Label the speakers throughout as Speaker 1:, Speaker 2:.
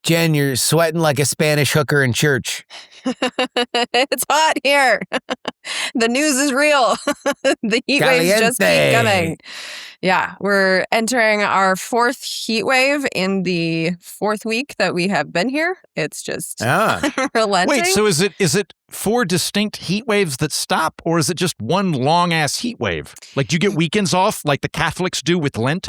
Speaker 1: Jen, you're sweating like a Spanish hooker in church.
Speaker 2: It's hot here. The news is real. The heat waves just keep coming. Yeah, we're entering our 4th heat wave in the 4th week that we have been here. It's just relenting.
Speaker 3: Wait, so is it 4 distinct heat waves that stop, or is it just one long-ass heat wave? Like, do you get weekends off like the Catholics do with Lent?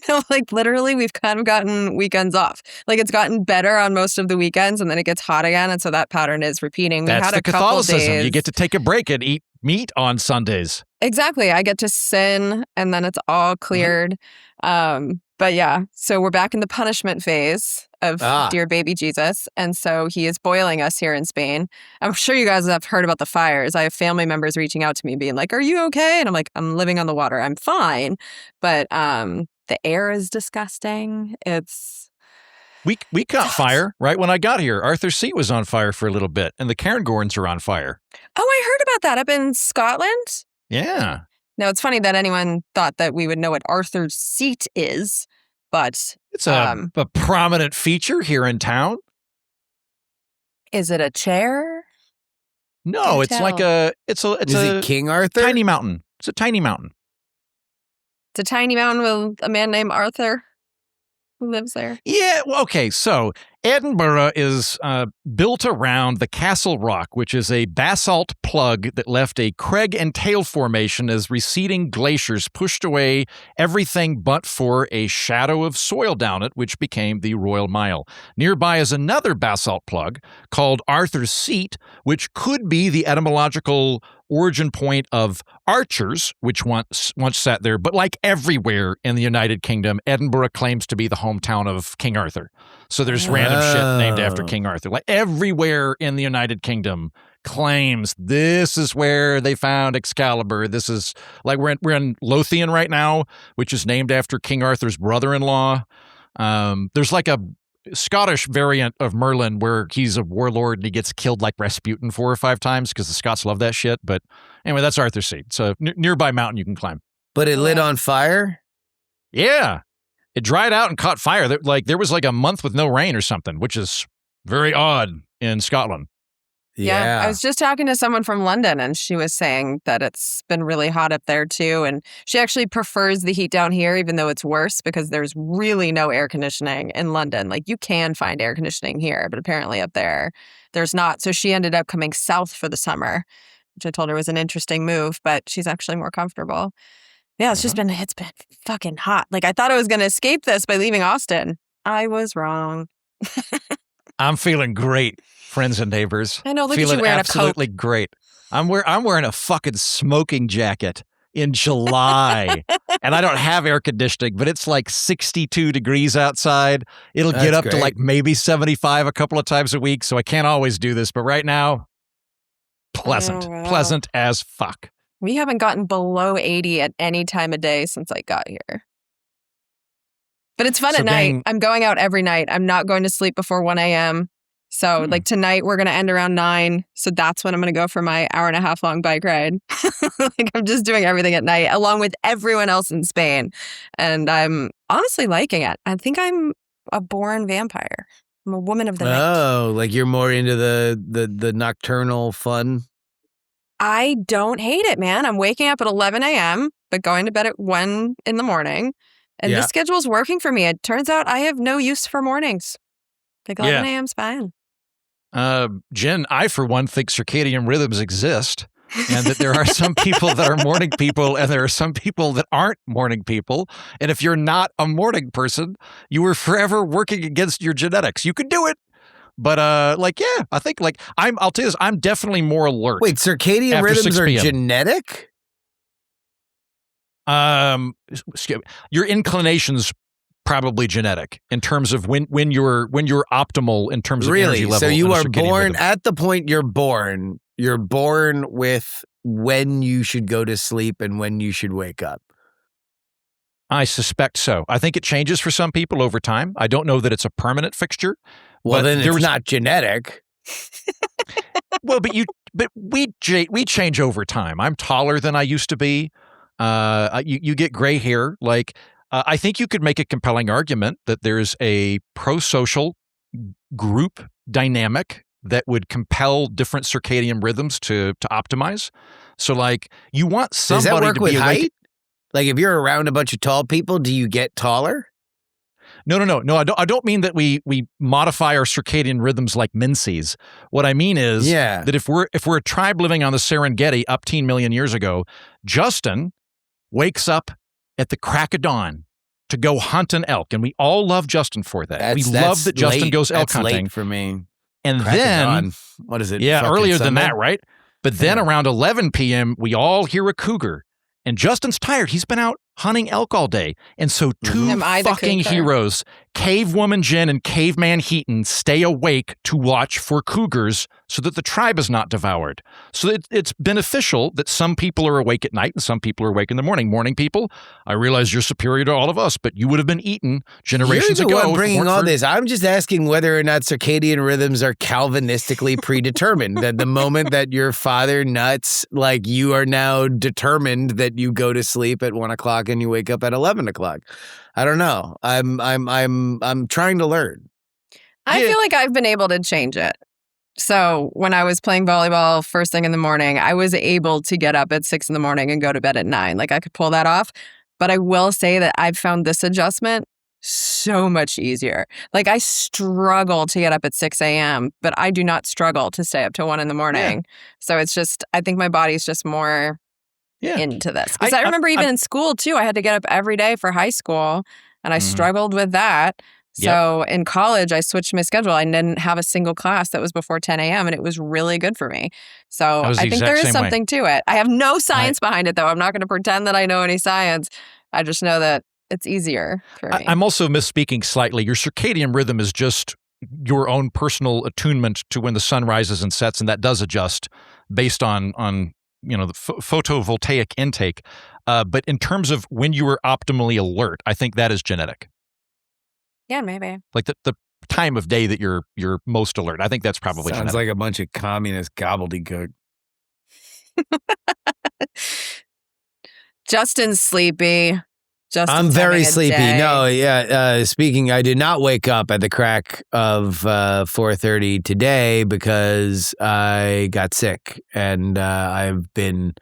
Speaker 2: No, like literally we've kind of gotten weekends off. Like it's gotten better on most of the weekends and then it gets hot again. And so that pattern is repeating.
Speaker 3: That's
Speaker 2: had
Speaker 3: the
Speaker 2: a couple
Speaker 3: Catholicism.
Speaker 2: days.
Speaker 3: You get to take a break and eat meat on Sundays.
Speaker 2: Exactly. I get to sin and then it's all cleared. But yeah, so we're back in the punishment phase of dear baby Jesus. And so he is boiling us here in Spain. I'm sure you guys have heard about the fires. I have family members reaching out to me being like, are you okay? And I'm like, I'm living on the water. I'm fine. But the air is disgusting.
Speaker 3: We caught fire right when I got here. Arthur's Seat was on fire for a little bit, and the Cairngorms are on fire.
Speaker 2: Oh, I heard about that up in Scotland.
Speaker 3: Yeah.
Speaker 2: Now, it's funny that anyone thought that we would know what Arthur's Seat is, but
Speaker 3: it's a prominent feature here in town.
Speaker 2: Is it a chair?
Speaker 3: No, it's like it's a
Speaker 1: King Arthur?
Speaker 3: Tiny mountain. It's a tiny mountain.
Speaker 2: It's a tiny mountain with a man named Arthur who lives there.
Speaker 3: Yeah, well, okay, so Edinburgh is built around the Castle Rock, which is a basalt plug that left a crag and tail formation as receding glaciers pushed away everything but for a shadow of soil down it, which became the Royal Mile. Nearby is another basalt plug called Arthur's Seat, which could be the etymological origin point of archers, which once sat there. But like everywhere in the United Kingdom, Edinburgh claims to be the hometown of King Arthur. So there's random shit named after King Arthur. Like everywhere in the United Kingdom claims this is where they found Excalibur. This is like we're in Lothian right now, which is named after King Arthur's brother-in-law. There's like a Scottish variant of Merlin where he's a warlord and he gets killed like Rasputin 4 or 5 times because the Scots love that shit. But anyway, that's Arthur's Seat. So nearby mountain you can climb.
Speaker 1: But it lit on fire?
Speaker 3: Yeah. It dried out and caught fire. There was like a month with no rain or something, which is very odd in Scotland.
Speaker 2: Yeah. I was just talking to someone from London and she was saying that it's been really hot up there too. And she actually prefers the heat down here, even though it's worse because there's really no air conditioning in London. Like you can find air conditioning here, but apparently up there, there's not. So she ended up coming south for the summer, which I told her was an interesting move, but she's actually more comfortable. Yeah, it's been fucking hot. Like I thought I was going to escape this by leaving Austin. I was wrong.
Speaker 3: I'm feeling great, friends and neighbors.
Speaker 2: I know, look
Speaker 3: feeling
Speaker 2: at you wearing
Speaker 3: absolutely
Speaker 2: a coat.
Speaker 3: Great. I'm wearing a fucking smoking jacket in July, and I don't have air conditioning, but it's like 62 degrees outside. It'll get up to like maybe 75 a couple of times a week, so I can't always do this. But right now, pleasant as fuck.
Speaker 2: We haven't gotten below 80 at any time of day since I got here. But it's fun at night. I'm going out every night. I'm not going to sleep before 1 a.m. So like tonight we're going to end around 9. So that's when I'm going to go for my 1.5 hour long bike ride. Like I'm just doing everything at night along with everyone else in Spain. And I'm honestly liking it. I think I'm a born vampire. I'm a woman of the night.
Speaker 1: Oh, like you're more into the nocturnal fun?
Speaker 2: I don't hate it, man. I'm waking up at 11 a.m., but going to bed at 1 in the morning. And this schedule's working for me. It turns out I have no use for mornings. Like 11 a.m.'s fine.
Speaker 3: Jen, I, for one, think circadian rhythms exist and that there are some people that are morning people and there are some people that aren't morning people. And if you're not a morning person, you were forever working against your genetics. You could do it. But I think I'll tell you this, I'm definitely more alert.
Speaker 1: Wait, circadian rhythms are genetic?
Speaker 3: Your inclinations probably genetic in terms of when you're optimal in terms of energy level.
Speaker 1: So you are born at the point you're born with when you should go to sleep and when you should wake up.
Speaker 3: I suspect so. I think it changes for some people over time. I don't know that it's a permanent fixture.
Speaker 1: Well, then it's not genetic.
Speaker 3: Well, but we change over time. I'm taller than I used to be. You get gray hair. Like I think you could make a compelling argument that there's a pro-social group dynamic that would compel different circadian rhythms to optimize. So like you want somebody
Speaker 1: Does that work
Speaker 3: to
Speaker 1: with
Speaker 3: be awake.
Speaker 1: height? Like if you're around a bunch of tall people, do you get taller?
Speaker 3: No. I don't mean that we modify our circadian rhythms like Menses. What I mean is that if we're a tribe living on the Serengeti up 10 million years ago, Justin wakes up at the crack of dawn to go hunt an elk, and we all love Justin for that. We love that Justin goes elk hunting.
Speaker 1: Late for me.
Speaker 3: And
Speaker 1: crack
Speaker 3: then,
Speaker 1: of dawn. What is it?
Speaker 3: Yeah, earlier
Speaker 1: Sunday?
Speaker 3: than that, right? But then around 11 p.m., we all hear a cougar. And Justin's tired. He's been out hunting elk all day. And so two fucking heroes, Cave Woman Jen and Caveman Heaton, stay awake to watch for cougars so that the tribe is not devoured. So it's beneficial that some people are awake at night and some people are awake in the morning. Morning people, I realize you're superior to all of us, but you would have been eaten generations ago.
Speaker 1: You're the one bringing all this. I'm just asking whether or not circadian rhythms are Calvinistically predetermined. That the moment that your father nuts, like you are now determined that you go to sleep at 1 o'clock and you wake up at 11 o'clock. I don't know. I'm trying to learn.
Speaker 2: I feel like I've been able to change it. So when I was playing volleyball first thing in the morning, I was able to get up at 6 in the morning and go to bed at 9. Like I could pull that off. But I will say that I've found this adjustment so much easier. Like I struggle to get up at 6 a.m., but I do not struggle to stay up till 1 in the morning. Yeah. So it's just, I think my body's just more into this. Because I remember even in school too, I had to get up every day for high school and I struggled with that. So in college, I switched my schedule. I didn't have a single class that was before 10 a.m. and it was really good for me. So I think there is something to it. I have no science behind it, though. I'm not going to pretend that I know any science. I just know that it's easier for me.
Speaker 3: I'm also misspeaking slightly. Your circadian rhythm is just your own personal attunement to when the sun rises and sets, and that does adjust based on the photovoltaic intake. But in terms of when you are optimally alert, I think that is genetic.
Speaker 2: Yeah, maybe.
Speaker 3: Like the time of day that you're most alert. I think that's probably
Speaker 1: sounds
Speaker 3: genetic.
Speaker 1: like a bunch of communist gobbledygook.
Speaker 2: Justin's sleepy.
Speaker 1: I'm very sleepy. No, speaking, I did not wake up at the crack of 4:30 today because I got sick and I've been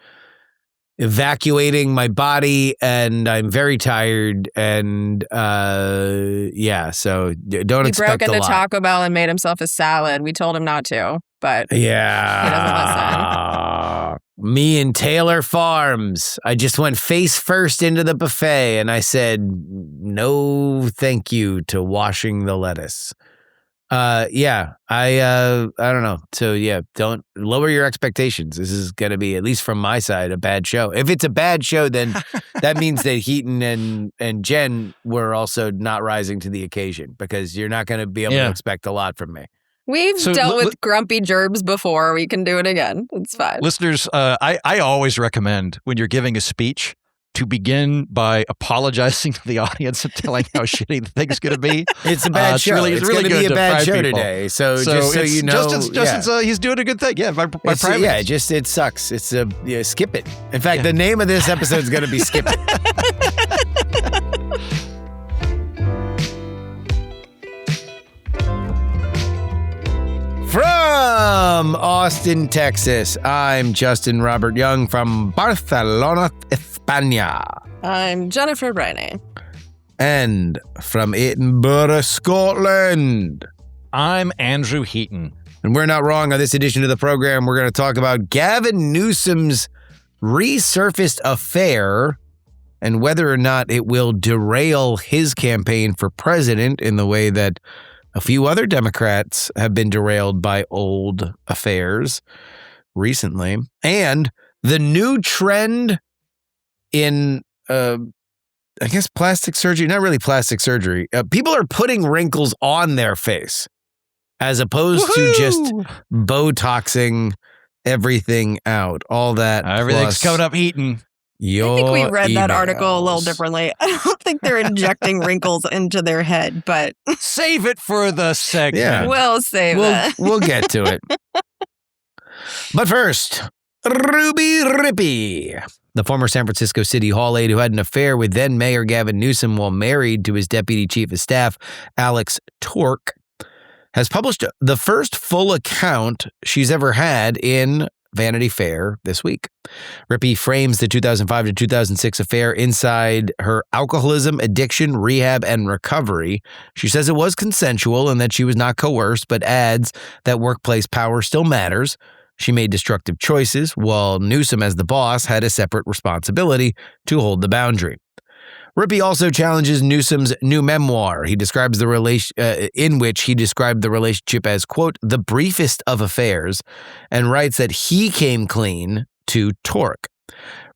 Speaker 1: evacuating my body and I'm very tired and so don't expect a lot. He broke into
Speaker 2: Taco Bell and made himself a salad. We told him not to, but he doesn't listen.
Speaker 1: Me and Taylor Farms. I just went face first into the buffet and I said no thank you to washing the lettuce. I don't know. So don't lower your expectations. This is going to be, at least from my side, a bad show. If it's a bad show, then that means that Heaton and Jen were also not rising to the occasion because you're not going to be able to expect a lot from me.
Speaker 2: We've dealt with grumpy gerbs before. We can do it again. It's fine.
Speaker 3: Listeners, I always recommend when you're giving a speech to begin by apologizing to the audience and telling how shitty the thing's going to be.
Speaker 1: It's a bad show. It's really going to be a bad show today. So just so you know.
Speaker 3: Justin's he's doing a good thing. Yeah,
Speaker 1: it sucks. It's skip it. In fact, the name of this episode is going to be Skip It. From Austin, Texas, I'm Justin Robert Young from Barcelona, España.
Speaker 2: I'm Jennifer Brennan.
Speaker 1: And from Edinburgh, Scotland,
Speaker 3: I'm Andrew Heaton.
Speaker 1: And we're not wrong on this edition of the program. We're going to talk about Gavin Newsom's resurfaced affair and whether or not it will derail his campaign for president in the way that a few other Democrats have been derailed by old affairs recently. And the new trend in, plastic surgery, not really plastic surgery. People are putting wrinkles on their face as opposed to just Botoxing everything out. All that.
Speaker 3: Everything's coming up Heaton.
Speaker 2: I think we read that article a little differently. I don't think they're injecting wrinkles into their head, but
Speaker 3: save it for the segment.
Speaker 1: Yeah.
Speaker 2: We'll save it.
Speaker 1: We'll get to it. But first, Ruby Rippey, the former San Francisco City Hall aide who had an affair with then Mayor Gavin Newsom while married to his deputy chief of staff, Alex Tork, has published the first full account she's ever had in Vanity Fair this week. Rippey frames the 2005 to 2006 affair inside her alcoholism, addiction, rehab, and recovery. She says it was consensual and that she was not coerced, but adds that workplace power still matters. She made destructive choices, while Newsom, as the boss, had a separate responsibility to hold the boundary. Rippey also challenges Newsom's new memoir. He describes in which he described the relationship as, quote, the briefest of affairs, and writes that he came clean to Torque.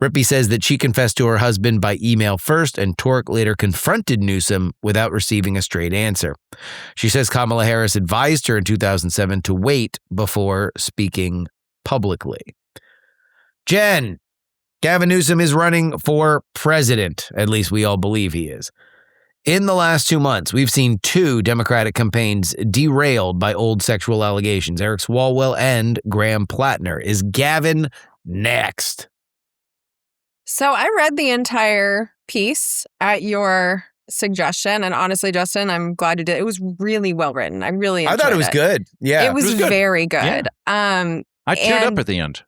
Speaker 1: Rippey says that she confessed to her husband by email first, and Torque later confronted Newsom without receiving a straight answer. She says Kamala Harris advised her in 2007 to wait before speaking publicly. Jen, Gavin Newsom is running for president. At least we all believe he is. In the last 2 months, we've seen 2 Democratic campaigns derailed by old sexual allegations. Eric Swalwell and Graham Platner. Is Gavin next?
Speaker 2: So I read the entire piece at your suggestion, and honestly, Justin, I'm glad you did. It was really well written. I really enjoyed it.
Speaker 1: I thought it was good. Yeah,
Speaker 2: it was
Speaker 3: good.
Speaker 2: very good.
Speaker 3: Yeah. I teared up at the end.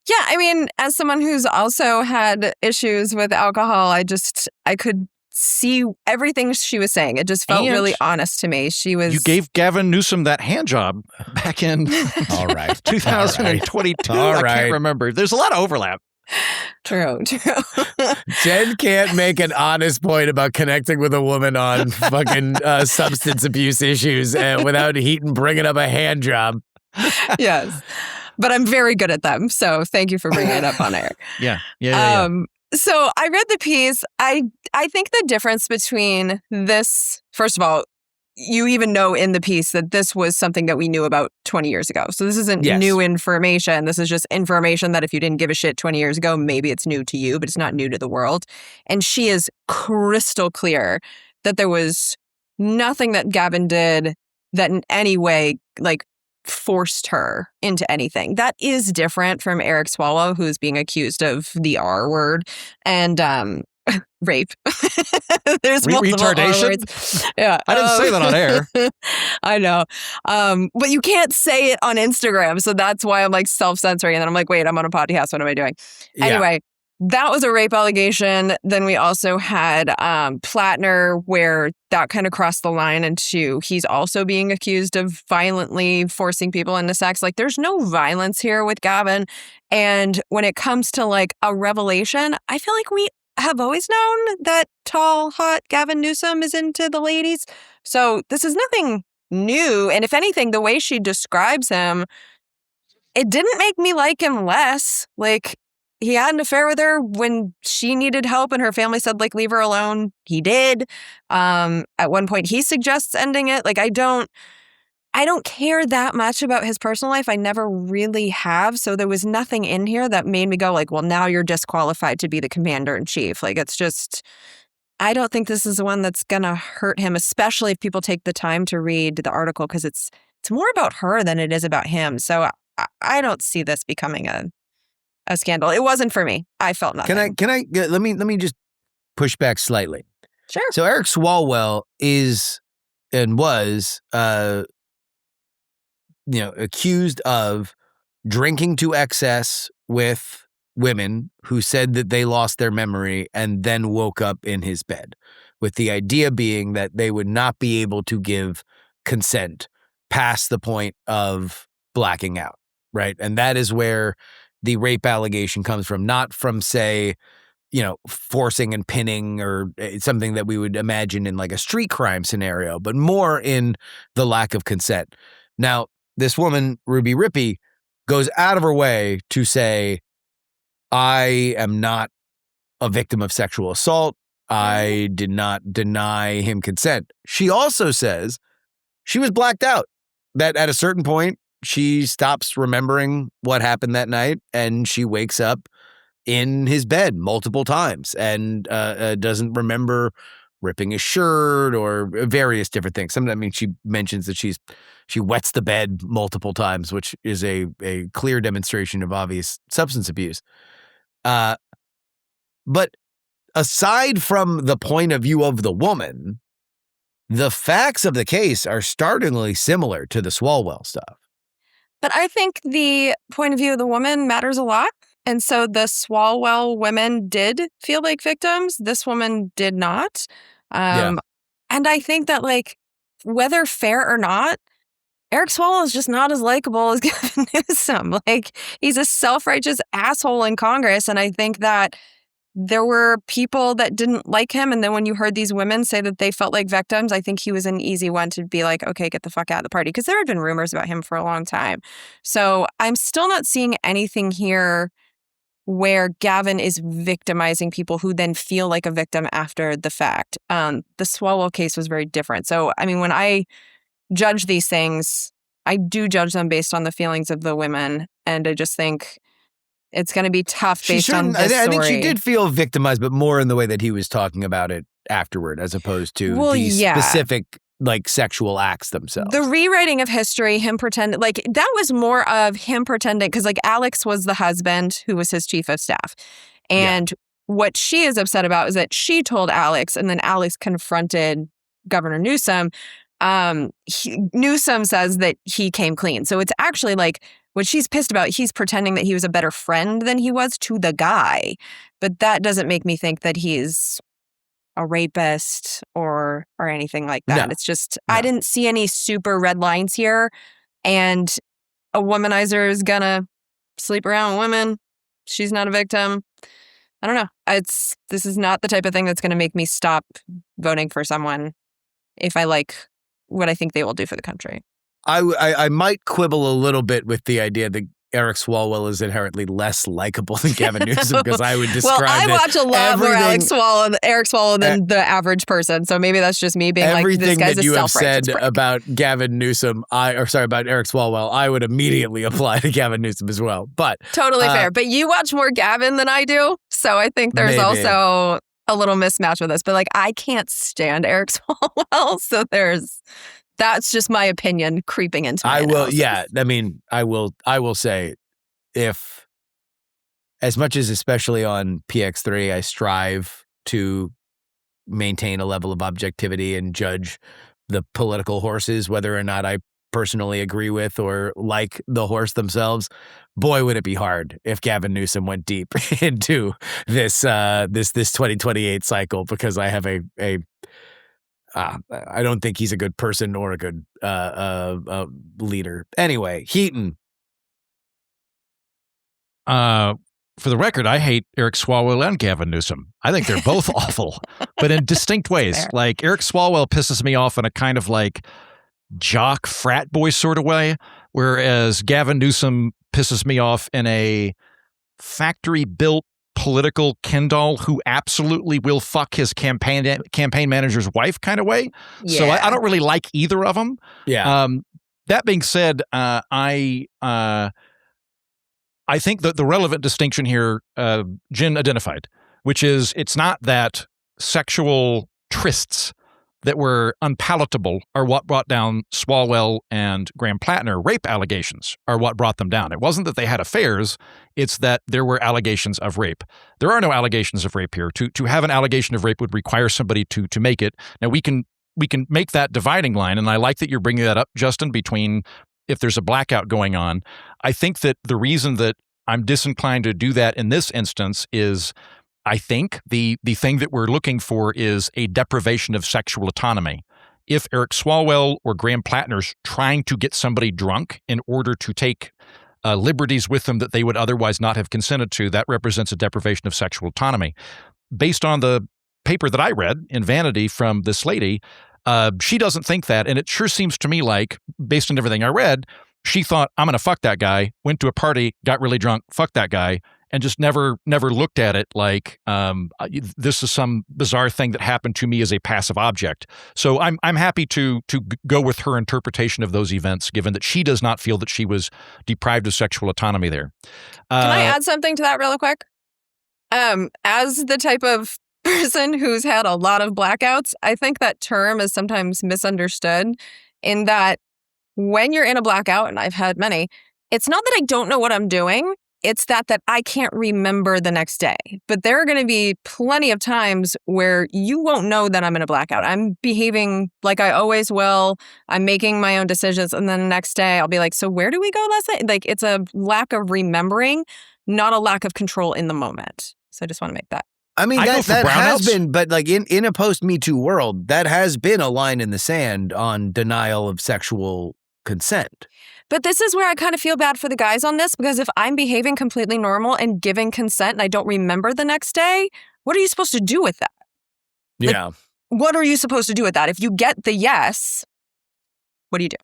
Speaker 2: Yeah, I mean, as someone who's also had issues with alcohol, I could see everything she was saying. It just felt really honest to me.
Speaker 3: You gave Gavin Newsom that hand job back in
Speaker 1: all right.
Speaker 3: 2022.
Speaker 1: All right.
Speaker 3: I can't remember. There's a lot of overlap.
Speaker 2: True.
Speaker 1: Jen can't make an honest point about connecting with a woman on fucking substance abuse issues without Heaton bringing up a hand job.
Speaker 2: Yes. But I'm very good at them. So thank you for bringing it up on air.
Speaker 3: Yeah.
Speaker 2: So I read the piece. I think the difference between this, first of all, you even know in the piece that this was something that we knew about 20 years ago. So this isn't new information. This is just information that if you didn't give a shit 20 years ago, maybe it's new to you, but it's not new to the world. And she is crystal clear that there was nothing that Gavin did that in any way, forced her into anything. That is different from Eric Swalwell, who's being accused of the R word and rape. There's multiple
Speaker 3: retardation?
Speaker 2: R words. Yeah,
Speaker 3: I didn't say that on air.
Speaker 2: I know. But you can't say it on Instagram, so that's why I'm self-censoring. And then I'm like, wait, I'm on a podcast. What am I doing?
Speaker 1: Yeah.
Speaker 2: Anyway, that was a rape allegation. Then we also had Platner, where that kind of crossed the line into he's also being accused of violently forcing people into sex. There's no violence here with Gavin. And when it comes to a revelation, I feel like we have always known that tall, hot Gavin Newsom is into the ladies. So this is nothing new. And if anything, the way she describes him, it didn't make me like him less. He had an affair with her when she needed help and her family said, leave her alone. He did. At one point, he suggests ending it. I don't care that much about his personal life. I never really have. So there was nothing in here that made me go well, now you're disqualified to be the commander-in-chief. It's just, I don't think this is the one that's going to hurt him, especially if people take the time to read the article, because it's more about her than it is about him. So I don't see this becoming a scandal. It wasn't for me. I felt nothing.
Speaker 1: Let me just push back slightly.
Speaker 2: Sure.
Speaker 1: So Eric Swalwell is and was accused of drinking to excess with women who said that they lost their memory and then woke up in his bed, with the idea being that they would not be able to give consent past the point of blacking out, right? And that is where the rape allegation comes from, not from, say, forcing and pinning or something that we would imagine in a street crime scenario, but more in the lack of consent. Now, this woman, Ruby Rippey, goes out of her way to say, I am not a victim of sexual assault. I did not deny him consent. She also says she was blacked out, that at a certain point, she stops remembering what happened that night, and she wakes up in his bed multiple times and doesn't remember ripping his shirt or various different things. Sometimes, she mentions that she wets the bed multiple times, which is a clear demonstration of obvious substance abuse. But aside from the point of view of the woman, the facts of the case are startlingly similar to the Swalwell stuff.
Speaker 2: But I think the point of view of the woman matters a lot. And so the Swalwell women did feel like victims. This woman did not. And I think that, like, whether fair or not, Eric Swalwell is just not as likable as Gavin Newsom. Like, he's a self-righteous asshole in Congress. And I think that there were people that didn't like him. And then when you heard these women say that they felt like victims, I think he was an easy one to be like, okay, get the fuck out of the party. Because there had been rumors about him for a long time. So I'm still not seeing anything here where Gavin is victimizing people who then feel like a victim after the fact. The Swalwell case was very different. So, I mean, when I judge these things, I do judge them based on the feelings of the women. And I just think it's going to be tough based on this story.
Speaker 1: I think she did feel victimized, but more in the way that he was talking about it afterward, as opposed to specific, like, sexual acts themselves.
Speaker 2: The rewriting of history, him pretending, like, that was more of him pretending, because, like, Alex was the husband who was his chief of staff. And what she is upset about is that she told Alex, and then Alex confronted Governor Newsom. Newsom says that he came clean. So it's actually like, what she's pissed about, he's pretending that he was a better friend than he was to the guy. But that doesn't make me think that he's a rapist or anything like that.
Speaker 1: No.
Speaker 2: It's just, I didn't see any super red lines here. And a womanizer is gonna sleep around with women. She's not a victim. I don't know. This is not the type of thing that's gonna make me stop voting for someone if I like what I think they will do for the country.
Speaker 1: I might quibble a little bit with the idea that Eric Swalwell is inherently less likable than Gavin Newsom, because I would describe
Speaker 2: I watch a lot more Eric Swalwell than the average person. So maybe that's just me being like, this guy's a self-righteous
Speaker 1: prick. Everything that you have said
Speaker 2: prick.
Speaker 1: about Gavin Newsom, about Eric Swalwell, I would immediately apply to Gavin Newsom as well. But
Speaker 2: totally fair. But you watch more Gavin than I do. So I think there's also a little mismatch with us. But, like, I can't stand Eric Swalwell. So that's just my opinion creeping into my analysis.
Speaker 1: I mean, I will say, if, as much as especially on PX3, I strive to maintain a level of objectivity and judge the political horses, whether or not I personally agree with or like the horse themselves, boy, would it be hard if Gavin Newsom went deep into this 2028 cycle, because I have I don't think he's a good person or a good leader. Anyway, Heaton.
Speaker 3: For the record, I hate Eric Swalwell and Gavin Newsom. I think they're both awful, but in distinct ways.
Speaker 2: Fair.
Speaker 3: Like, Eric Swalwell pisses me off in a kind of like jock frat boy sort of way, whereas Gavin Newsom pisses me off in a factory-built political Ken doll who absolutely will fuck his campaign manager's wife kind of way.
Speaker 2: Yeah.
Speaker 3: So I don't really like either of them.
Speaker 1: Yeah.
Speaker 3: That being said, I think that the relevant distinction here, Jen identified, which is, it's not that sexual trysts that were unpalatable are what brought down Swalwell and Graham Platner. Rape allegations are what brought them down. It wasn't that they had affairs, it's that there were allegations of rape. There are no allegations of rape here. To have an allegation of rape would require somebody to make it. Now, we can make that dividing line, and I like that you're bringing that up, Justin, between if there's a blackout going on. I think that the reason that I'm disinclined to do that in this instance is, I think the thing that we're looking for is a deprivation of sexual autonomy. If Eric Swalwell or Graham Platner's trying to get somebody drunk in order to take liberties with them that they would otherwise not have consented to, that represents a deprivation of sexual autonomy. Based on the paper that I read in Vanity from this lady, she doesn't think that, and it sure seems to me like, based on everything I read, she thought, I'm going to fuck that guy, went to a party, got really drunk, fucked that guy, and just never looked at it like this is some bizarre thing that happened to me as a passive object. So I'm happy to go with her interpretation of those events, given that she does not feel that she was deprived of sexual autonomy there.
Speaker 2: Can I add something to that really quick? As the type of person who's had a lot of blackouts, I think that term is sometimes misunderstood, in that when you're in a blackout, and I've had many, it's not that I don't know what I'm doing. it's that I can't remember the next day. But there are going to be plenty of times where you won't know that I'm in a blackout. I'm behaving like I always will. I'm making my own decisions. And then the next day I'll be like, so where did we go last night? Like, it's a lack of remembering, not a lack of control in the moment. So I just want to make that.
Speaker 1: I mean, that has been, but like in a post-Me Too world, that has been a line in the sand on denial of sexual consent.
Speaker 2: But this is where I kind of feel bad for the guys on this, because if I'm behaving completely normal and giving consent and I don't remember the next day, what are you supposed to do with that?
Speaker 1: Yeah.
Speaker 2: What are you supposed to do with that? If you get the yes, what do you do?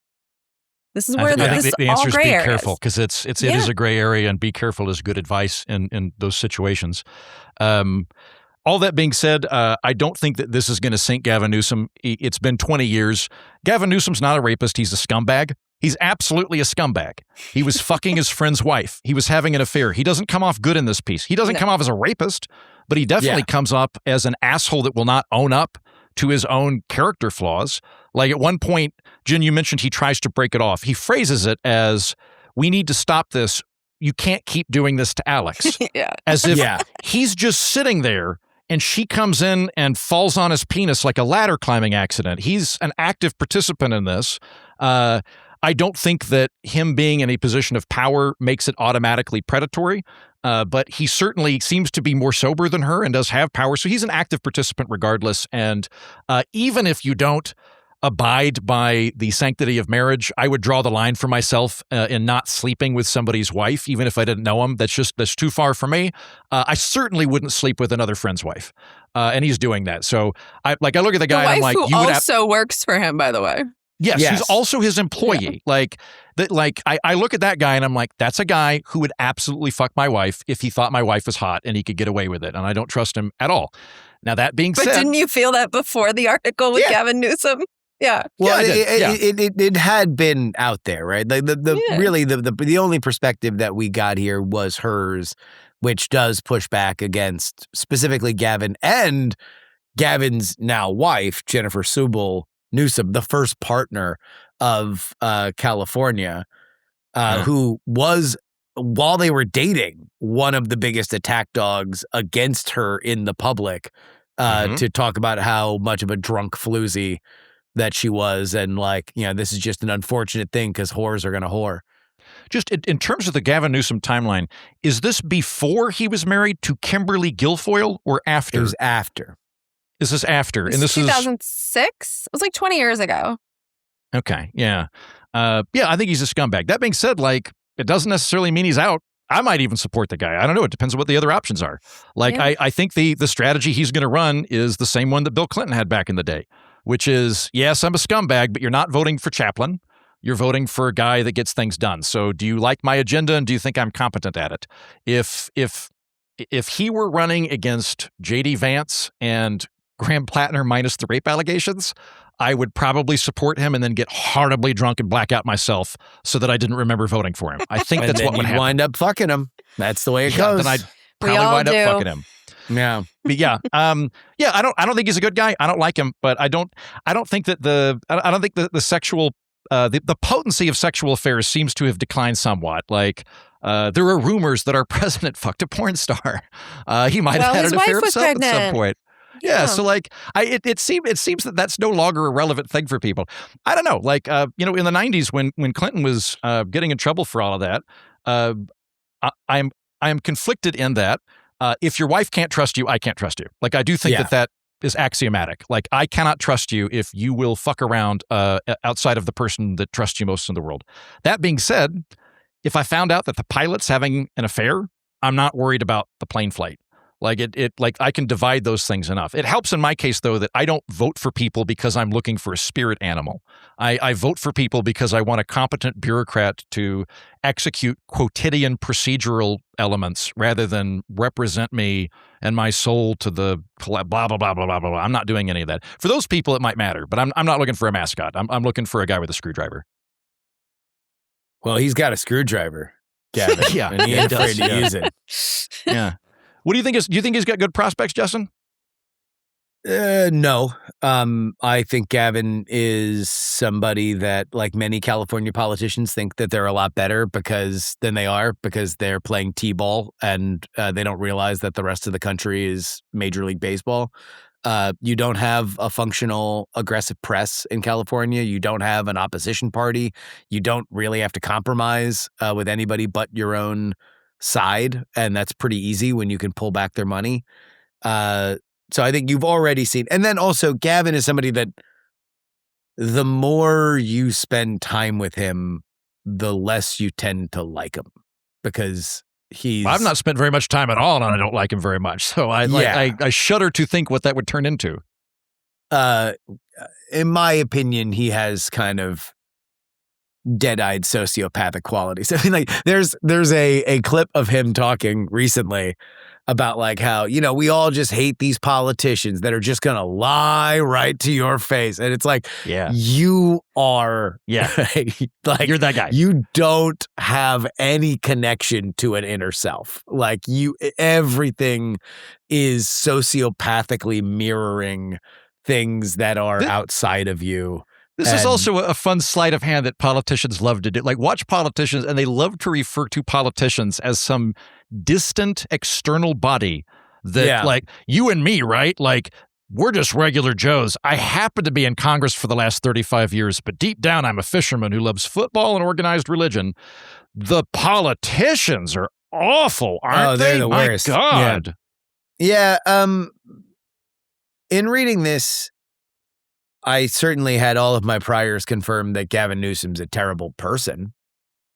Speaker 2: This is where
Speaker 3: I think the answer is be
Speaker 2: areas.
Speaker 3: careful, because it is a gray area, and be careful is good advice in those situations. All that being said, I don't think that this is going to sink Gavin Newsom. It's been 20 years. Gavin Newsom's not a rapist. He's a scumbag. He's absolutely a scumbag. He was fucking his friend's wife. He was having an affair. He doesn't come off good in this piece. He doesn't come off as a rapist, but he definitely comes up as an asshole that will not own up to his own character flaws. Like at one point, Jen, you mentioned he tries to break it off. He phrases it as, we need to stop this. You can't keep doing this to Alex. As if he's just sitting there and she comes in and falls on his penis like a ladder climbing accident. He's an active participant in this. I don't think that him being in a position of power makes it automatically predatory, but he certainly seems to be more sober than her and does have power. So he's an active participant regardless. And even if you don't abide by the sanctity of marriage, I would draw the line for myself in not sleeping with somebody's wife, even if I didn't know him. That's too far for me. I certainly wouldn't sleep with another friend's wife, and he's doing that. So I look at the guy and I'm like,
Speaker 2: who also works for him, by the way.
Speaker 3: Yes, he's also his employee.
Speaker 2: Yeah.
Speaker 3: I look at that guy and I'm like, that's a guy who would absolutely fuck my wife if he thought my wife was hot and he could get away with it. And I don't trust him at all. Now, that being said.
Speaker 2: But didn't you feel that before the article with Gavin Newsom? Yeah.
Speaker 1: Well, it had been out there, right? Really the only perspective that we got here was hers, which does push back against specifically Gavin and Gavin's now wife, Jennifer Newsom, the first partner of California, who was, while they were dating, one of the biggest attack dogs against her in the public, to talk about how much of a drunk floozy that she was. And this is just an unfortunate thing because whores are going to whore.
Speaker 3: Just in terms of the Gavin Newsom timeline, is this before he was married to Kimberly Guilfoyle or after?
Speaker 1: It was after.
Speaker 3: This is after.
Speaker 2: And this 2006? It was like 20 years ago.
Speaker 3: Okay, yeah. I think he's a scumbag. That being said, it doesn't necessarily mean he's out. I might even support the guy. I don't know. It depends on what the other options are. I think the strategy he's going to run is the same one that Bill Clinton had back in the day, which is, yes, I'm a scumbag, but you're not voting for Chaplin. You're voting for a guy that gets things done. So do you like my agenda and do you think I'm competent at it? If he were running against J.D. Vance and Graham Platner minus the rape allegations, I would probably support him and then get horribly drunk and black out myself so that I didn't remember voting for him. I think that's what would happen.
Speaker 1: Wind up fucking him. That's the way it goes.
Speaker 3: Then I'd probably wind up fucking him.
Speaker 1: Yeah.
Speaker 3: But I don't think he's a good guy. I don't like him, but I don't think that the sexual the potency of sexual affairs seems to have declined somewhat. There are rumors that our president fucked a porn star. He might have had an affair himself at some point. Yeah, so it seems that that's no longer a relevant thing for people. I don't know, in the 90s when Clinton was getting in trouble for all of that, I am conflicted in that if your wife can't trust you, I can't trust you. I do think that is axiomatic. I cannot trust you if you will fuck around outside of the person that trusts you most in the world. That being said, if I found out that the pilot's having an affair, I'm not worried about the plane flight. I can divide those things enough. It helps in my case, though, that I don't vote for people because I'm looking for a spirit animal. I vote for people because I want a competent bureaucrat to execute quotidian procedural elements rather than represent me and my soul to the blah, blah, blah, blah, blah, blah. I'm not doing any of that. For those people, it might matter, but I'm not looking for a mascot. I'm looking for a guy with a screwdriver.
Speaker 1: Well, he's got a screwdriver, Gavin.
Speaker 3: Yeah.
Speaker 1: And he ain't afraid to use it.
Speaker 3: Yeah. What do you think? Do you think he's got good prospects, Justin?
Speaker 1: No. I think Gavin is somebody that, like many California politicians, think that they're a lot better because they're playing T-ball and they don't realize that the rest of the country is Major League Baseball. You don't have a functional aggressive press in California. You don't have an opposition party. You don't really have to compromise with anybody but your own side. And that's pretty easy when you can pull back their money. So I think you've already seen. And then also Gavin is somebody that the more you spend time with him, the less you tend to like him because
Speaker 3: I've not spent very much time at all, and I don't like him very much. So I shudder to think what that would turn into.
Speaker 1: In my opinion, he has kind of dead-eyed sociopathic qualities. I mean, like there's a clip of him talking recently about like how, we all just hate these politicians that are just going to lie right to your face. And it's like, you are, like,
Speaker 3: you're that guy.
Speaker 1: You don't have any connection to an inner self. Like everything is sociopathically mirroring things that are outside of you.
Speaker 3: This is also a fun sleight of hand that politicians love to do. Like, watch politicians, and they love to refer to politicians as some distant external body that, like, you and me, right? Like, we're just regular Joes. I happen to be in Congress for the last 35 years, but deep down, I'm a fisherman who loves football and organized religion. The politicians are awful, aren't they?
Speaker 1: They're the worst.
Speaker 3: My God.
Speaker 1: Yeah. In reading this, I certainly had all of my priors confirm that Gavin Newsom's a terrible person.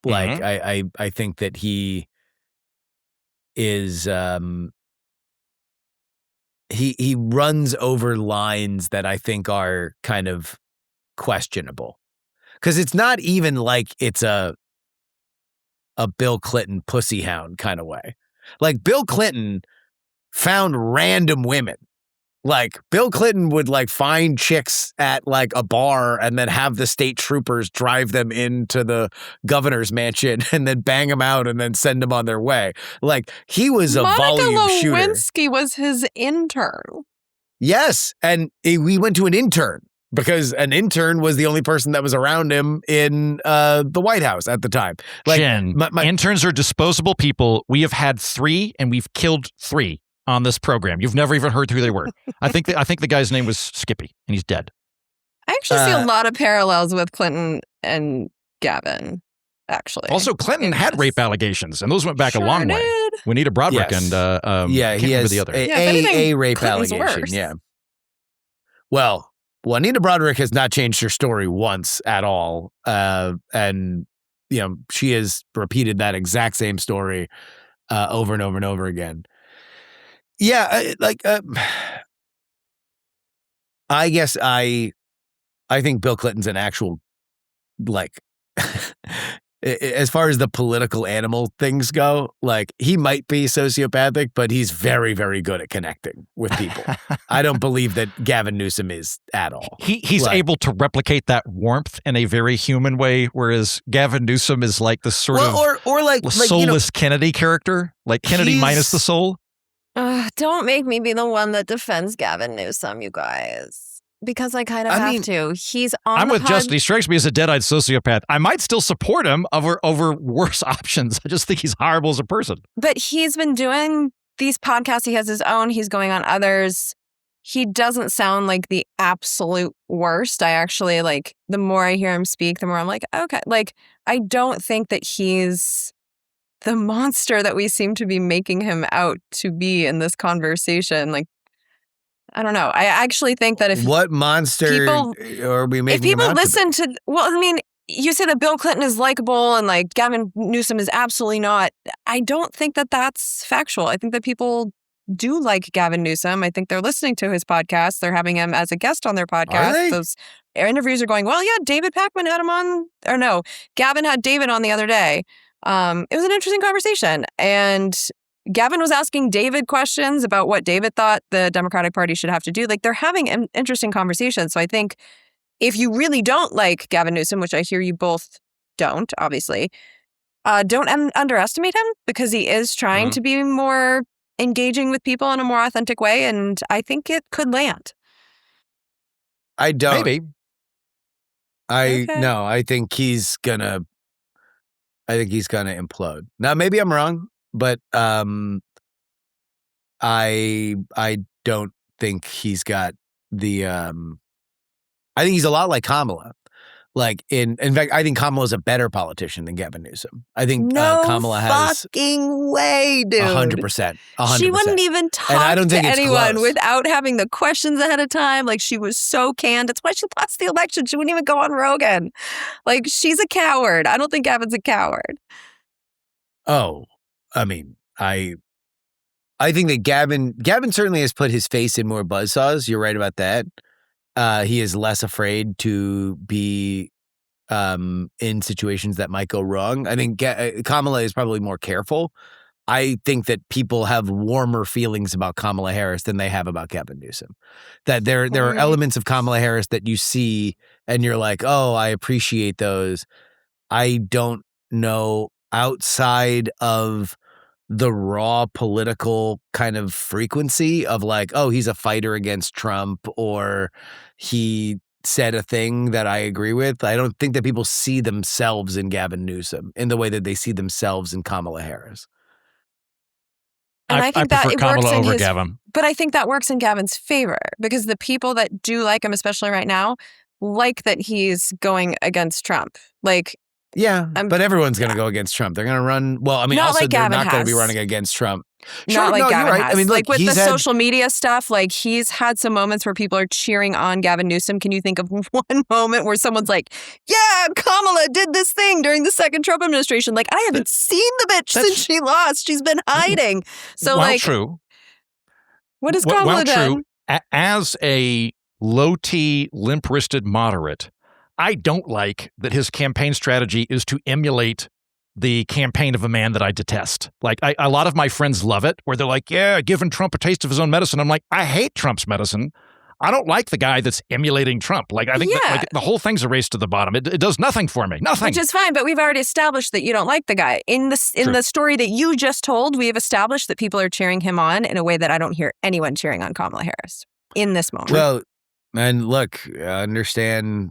Speaker 1: Like, I think that he is, he runs over lines that I think are kind of questionable. Because it's not even like it's a Bill Clinton pussy hound kind of way. Like, Bill Clinton found random women. Like, Bill Clinton would, like, find chicks at, like, a bar and then have the state troopers drive them into the governor's mansion and then bang them out and then send them on their way. Like, he was a volume shooter.
Speaker 2: Monica Lewinsky was his intern.
Speaker 1: Yes, and we went to an intern because an intern was the only person that was around him in the White House at the time. Like,
Speaker 3: Jen, interns are disposable people. We have had 3, and we've killed 3. On this program. You've never even heard who they were. I think the guy's name was Skippy, and he's dead.
Speaker 2: I actually see a lot of parallels with Clinton and Gavin, actually.
Speaker 3: Also, Clinton had rape allegations, and those went back a long way. Juanita Broderick and
Speaker 1: he has
Speaker 3: the other.
Speaker 1: A rape
Speaker 2: Clinton's
Speaker 1: allegation.
Speaker 2: Worse.
Speaker 1: Yeah. Well, Juanita Broderick has not changed her story once at all, and she has repeated that exact same story over and over and over again. Yeah, I guess I think Bill Clinton's an actual, like, as far as the political animal things go, like, he might be sociopathic, but he's very, very good at connecting with people. I don't believe that Gavin Newsom is at all.
Speaker 3: He's able to replicate that warmth in a very human way, whereas Gavin Newsom is like the sort of
Speaker 1: or like
Speaker 3: soulless Kennedy character, like Kennedy minus the soul.
Speaker 2: Don't make me be the one that defends Gavin Newsom, you guys. Because I kind of have to. He's on
Speaker 3: I'm with Justin. He strikes me as a dead-eyed sociopath. I might still support him over worse options. I just think he's horrible as a person.
Speaker 2: But he's been doing these podcasts. He has his own. He's going on others. He doesn't sound like the absolute worst. I actually, like, the more I hear him speak, the more I'm like, okay. Like, I don't think that he's the monster that we seem to be making him out to be in this conversation. Like, I don't know. I actually think that if
Speaker 1: what monster are we making? If
Speaker 2: people
Speaker 1: him out
Speaker 2: listen to, well, I mean, you say that Bill Clinton is likable and like Gavin Newsom is absolutely not. I don't think that that's factual. I think that people do like Gavin Newsom. I think they're listening to his podcast. They're having him as a guest on their podcast. Those interviews are going, well, yeah, David Pakman had him on, or no, Gavin had David on the other day. It was an interesting conversation. And Gavin was asking David questions about what David thought the Democratic Party should have to do. Like, they're having an interesting conversation. So I think if you really don't like Gavin Newsom, which I hear you both don't, obviously, don't underestimate him because he is trying to be more engaging with people in a more authentic way, and I think it could land.
Speaker 1: I don't.
Speaker 3: Maybe.
Speaker 1: No, I think he's gonna implode. Now, maybe I'm wrong, but I don't think he's got the I think he's a lot like Kamala. Like in fact, I think Kamala's a better politician than Gavin Newsom. I think Kamala has
Speaker 2: fucking way, dude.
Speaker 1: 100%.
Speaker 2: She wouldn't even talk to anyone without having the questions ahead of time. Like, she was so canned. That's why she lost the election. She wouldn't even go on Rogan. Like, she's a coward. I don't think Gavin's a coward.
Speaker 1: Oh, I mean, I think that Gavin certainly has put his face in more buzzsaws. You're right about that. He is less afraid to be in situations that might go wrong. I think Kamala is probably more careful. I think that people have warmer feelings about Kamala Harris than they have about Gavin Newsom. That there are elements of Kamala Harris that you see and you're like, oh, I appreciate those. I don't know, outside of the raw political kind of frequency of like, oh, he's a fighter against Trump, or he said a thing that I agree with. I don't think that people see themselves in Gavin Newsom in the way that they see themselves in Kamala Harris.
Speaker 2: And I think that
Speaker 3: prefer
Speaker 2: it
Speaker 3: Kamala
Speaker 2: works in
Speaker 3: over
Speaker 2: his,
Speaker 3: Gavin.
Speaker 2: But I think that works in Gavin's favor, because the people that do like him, especially right now, like that he's going against Trump. Like,
Speaker 1: yeah, but everyone's going to go against Trump. They're going to run. Well, I mean,
Speaker 2: not
Speaker 1: also
Speaker 2: like
Speaker 1: they're
Speaker 2: Gavin
Speaker 1: not going to
Speaker 2: has.
Speaker 1: be running against Trump.
Speaker 2: Not like Gavin
Speaker 1: you're right.
Speaker 2: has.
Speaker 1: I mean, look,
Speaker 2: like with the social media stuff, like he's had some moments where people are cheering on Gavin Newsom. Can you think of one moment where someone's like, yeah, Kamala did this thing during the second Trump administration? Like, I haven't seen the bitch since she lost. She's been hiding. So,
Speaker 3: True.
Speaker 2: What has Kamala done?
Speaker 3: True. As a low-T, limp-wristed moderate, I don't like that his campaign strategy is to emulate the campaign of a man that I detest. Like, a lot of my friends love it, where they're like, yeah, giving Trump a taste of his own medicine. I'm like, I hate Trump's medicine. I don't like the guy that's emulating Trump. Like, I think that, the whole thing's a race to the bottom. It does nothing for me. Nothing.
Speaker 2: Which is fine, but we've already established that you don't like the guy. In the story that you just told, we have established that people are cheering him on in a way that I don't hear anyone cheering on Kamala Harris in this moment.
Speaker 1: Well, and look, I understand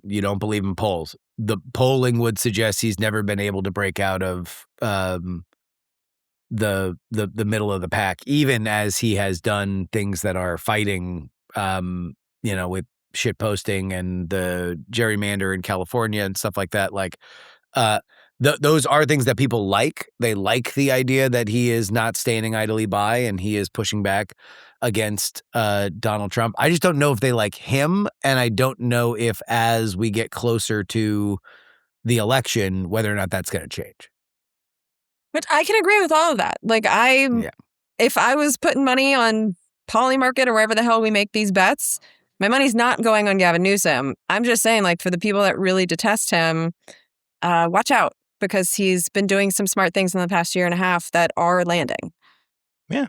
Speaker 1: you don't believe in polls. The polling would suggest he's never been able to break out of the middle of the pack, even as he has done things that are fighting, with shit posting and the gerrymander in California and stuff like that. Like, those are things that people like. They like the idea that he is not standing idly by and he is pushing back against Donald Trump. I just don't know if they like him, and I don't know if as we get closer to the election, whether or not that's going to change.
Speaker 2: But I can agree with all of that. Like, if I was putting money on Polymarket or wherever the hell we make these bets, my money's not going on Gavin Newsom. I'm just saying, like, for the people that really detest him, watch out, because he's been doing some smart things in the past year and a half that are landing.
Speaker 3: Yeah.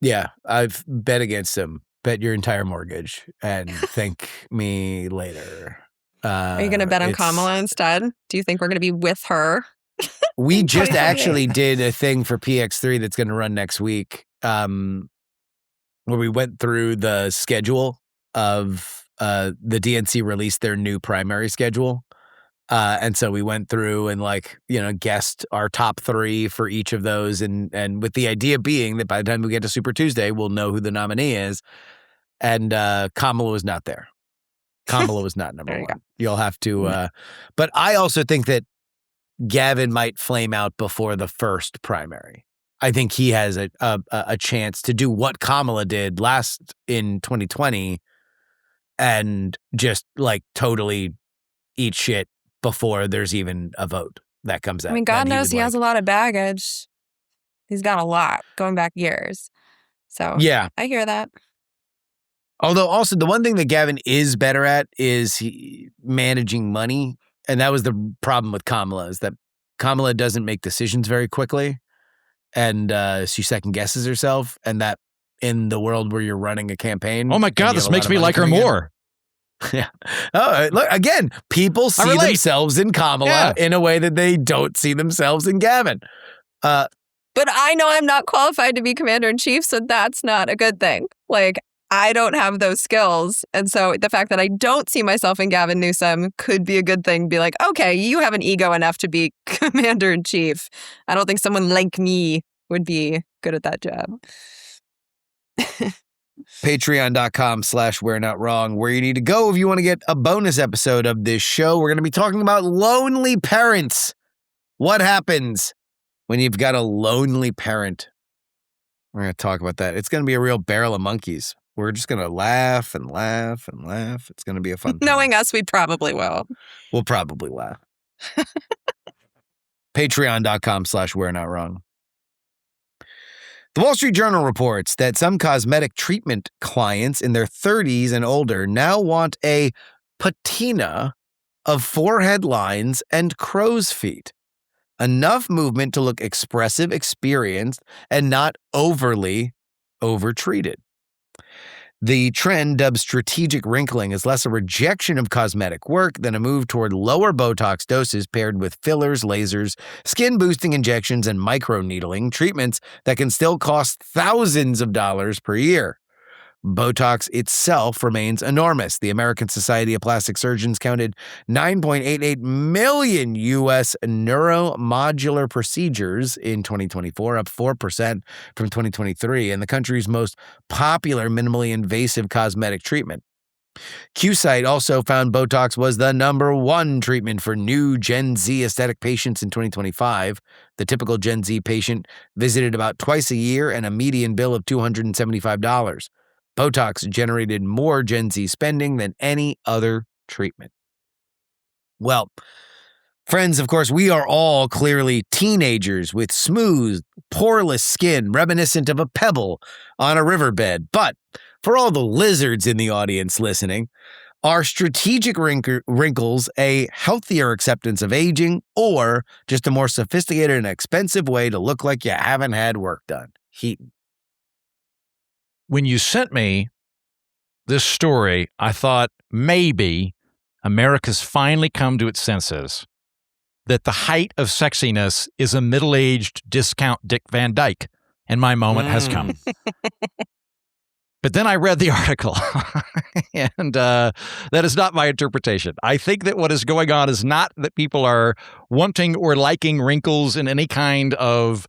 Speaker 1: Yeah, I've bet against him. Bet your entire mortgage and thank me later.
Speaker 2: Are you going to bet on Kamala instead? Do you think we're going to be with her?
Speaker 1: We just actually did a thing for PX3 that's going to run next week, where we went through the schedule of the DNC released their new primary schedule. And so we went through and guessed our top 3 for each of those. And with the idea being that by the time we get to Super Tuesday, we'll know who the nominee is. And Kamala was not there. Kamala was not number one. You'll have to. But I also think that Gavin might flame out before the first primary. I think he has a chance to do what Kamala did last in 2020 and just like totally eat shit before there's even a vote that comes out.
Speaker 2: I mean, God knows he has a lot of baggage. He's got a lot going back years. So yeah, I hear that.
Speaker 1: Although also the one thing that Gavin is better at is managing money. And that was the problem with Kamala, is that Kamala doesn't make decisions very quickly. And she second guesses herself. And that in the world where you're running a campaign.
Speaker 3: Oh my God, this makes me like her more.
Speaker 1: Yeah. Oh, look, again, people see themselves in Kamala in a way that they don't see themselves in Gavin.
Speaker 2: But I know I'm not qualified to be commander-in-chief, so that's not a good thing. Like, I don't have those skills. And so the fact that I don't see myself in Gavin Newsom could be a good thing. Be like, okay, you have an ego enough to be commander-in-chief. I don't think someone like me would be good at that job.
Speaker 1: Patreon.com/We're Not Wrong, where you need to go if you want to get a bonus episode of this show. We're going to be talking about lonely parents. What happens when you've got a lonely parent? We're going to talk about that. It's going to be a real barrel of monkeys. We're just going to laugh and laugh and laugh. It's going to be a fun time.
Speaker 2: Knowing us, we probably will.
Speaker 1: We'll probably laugh. Patreon.com/We're Not Wrong. The Wall Street Journal reports that some cosmetic treatment clients in their 30s and older now want a patina of forehead lines and crow's feet. Enough movement to look expressive, experienced, and not overly overtreated. The trend, dubbed strategic wrinkling, is less a rejection of cosmetic work than a move toward lower Botox doses paired with fillers, lasers, skin-boosting injections, and microneedling, treatments that can still cost thousands of dollars per year. Botox itself remains enormous. The American Society of Plastic Surgeons counted 9.88 million U.S. neuromodular procedures in 2024, up 4% from 2023, and the country's most popular minimally invasive cosmetic treatment. QSight also found Botox was the #1 treatment for new Gen Z aesthetic patients in 2025. The typical Gen Z patient visited about twice a year and a median bill of $275. Botox generated more Gen Z spending than any other treatment. Well, friends, of course, we are all clearly teenagers with smooth, poreless skin reminiscent of a pebble on a riverbed. But for all the lizards in the audience listening, are strategic wrinkles a healthier acceptance of aging or just a more sophisticated and expensive way to look like you haven't had work done? Heaton.
Speaker 3: When you sent me this story, I thought maybe America's finally come to its senses that the height of sexiness is a middle-aged discount Dick Van Dyke, and my moment has come. But then I read the article, and that is not my interpretation. I think that what is going on is not that people are wanting or liking wrinkles in any kind of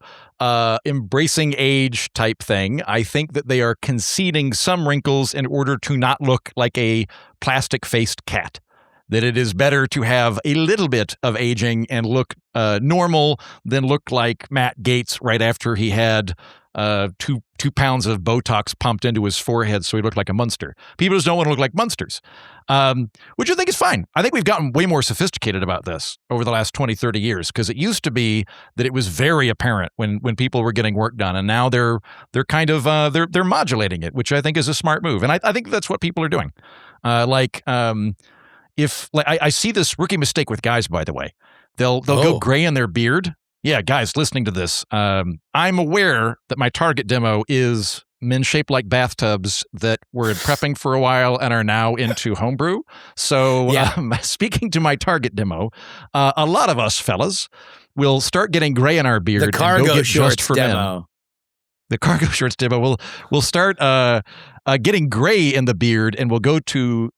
Speaker 3: embracing age type thing. I think that they are conceding some wrinkles in order to not look like a plastic-faced cat. That it is better to have a little bit of aging and look normal than look like Matt Gaetz right after he had 2 pounds of Botox pumped into his forehead so he looked like a monster. People just don't want to look like monsters, which I think is fine. I think we've gotten way more sophisticated about this over the last 20, 30 years, because it used to be that it was very apparent when people were getting work done, and now they're kind of they're modulating it, which I think is a smart move, and I think that's what people are doing. If I see this rookie mistake with guys, by the way, they'll go gray in their beard. Yeah, guys, listening to this, I'm aware that my target demo is men shaped like bathtubs that were prepping for a while and are now into homebrew. So speaking to my target demo, a lot of us fellas will start getting gray in our beard.
Speaker 1: The cargo
Speaker 3: and go get
Speaker 1: shorts
Speaker 3: just for
Speaker 1: demo.
Speaker 3: Men. The cargo shorts demo. We'll start getting gray in the beard, and we'll go to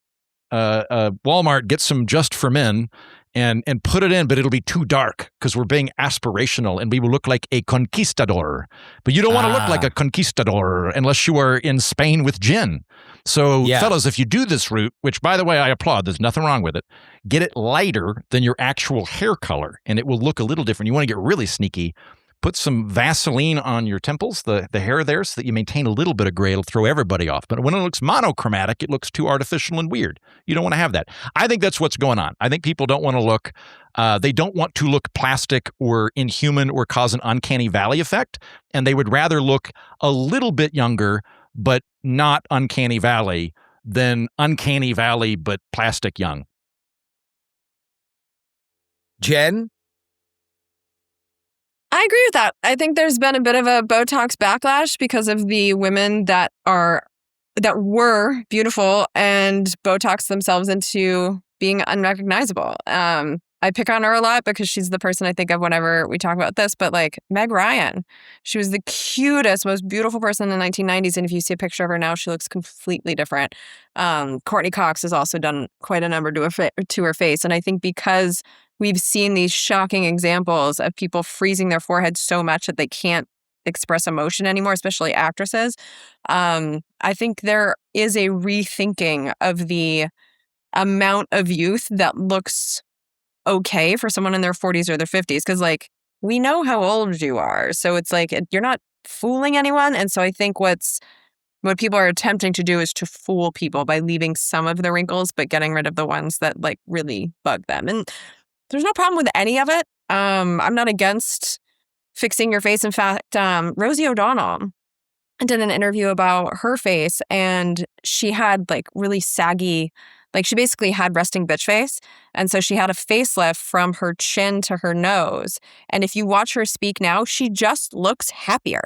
Speaker 3: Walmart, get some Just for Men, and put it in, but it'll be too dark because we're being aspirational and we will look like a conquistador. But you don't want to look like a conquistador unless you are in Spain with gin. So, fellas, if you do this route, which, by the way, I applaud, there's nothing wrong with it, get it lighter than your actual hair color, and it will look a little different. You want to get really sneaky. Put some Vaseline on your temples, the hair there, so that you maintain a little bit of gray. It'll throw everybody off. But when it looks monochromatic, it looks too artificial and weird. You don't want to have that. I think that's what's going on. I think people don't want to look, they don't want to look plastic or inhuman or cause an uncanny valley effect. And they would rather look a little bit younger, but not uncanny valley, than uncanny valley, but plastic young.
Speaker 1: Jen?
Speaker 2: I agree with that. I think there's been a bit of a Botox backlash because of the women that were beautiful and Botox themselves into being unrecognizable. I pick on her a lot because she's the person I think of whenever we talk about this, but like Meg Ryan, she was the cutest, most beautiful person in the 1990s. And if you see a picture of her now, she looks completely different. Courtney Cox has also done quite a number to her face. And I think because we've seen these shocking examples of people freezing their foreheads so much that they can't express emotion anymore, especially actresses, I think there is a rethinking of the amount of youth that looks okay for someone in their 40s or their 50s, because like we know how old you are, so it's like you're not fooling anyone. And so I think what people are attempting to do is to fool people by leaving some of the wrinkles but getting rid of the ones that like really bug them. And there's no problem with any of it. I'm not against fixing your face. In fact, Rosie O'Donnell did an interview about her face, and she had like really saggy, like she basically had resting bitch face. And so she had a facelift from her chin to her nose. And if you watch her speak now, she just looks happier.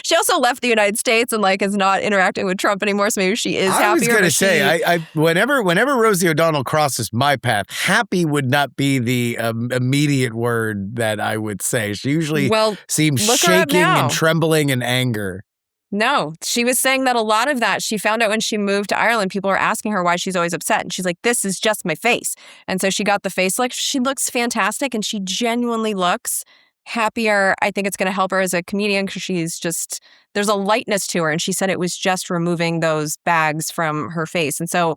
Speaker 2: She also left the United States and like is not interacting with Trump anymore. So maybe she is happier.
Speaker 1: I was going to say, I whenever Rosie O'Donnell crosses my path, happy would not be the immediate word that I would say. She usually seems shaking and trembling in anger.
Speaker 2: No, she was saying that a lot of that she found out when she moved to Ireland. People were asking her why she's always upset. And she's like, this is just my face. And so she got the facelift. She looks fantastic and she genuinely looks happier. I think it's going to help her as a comedian because there's a lightness to her. And she said it was just removing those bags from her face. And so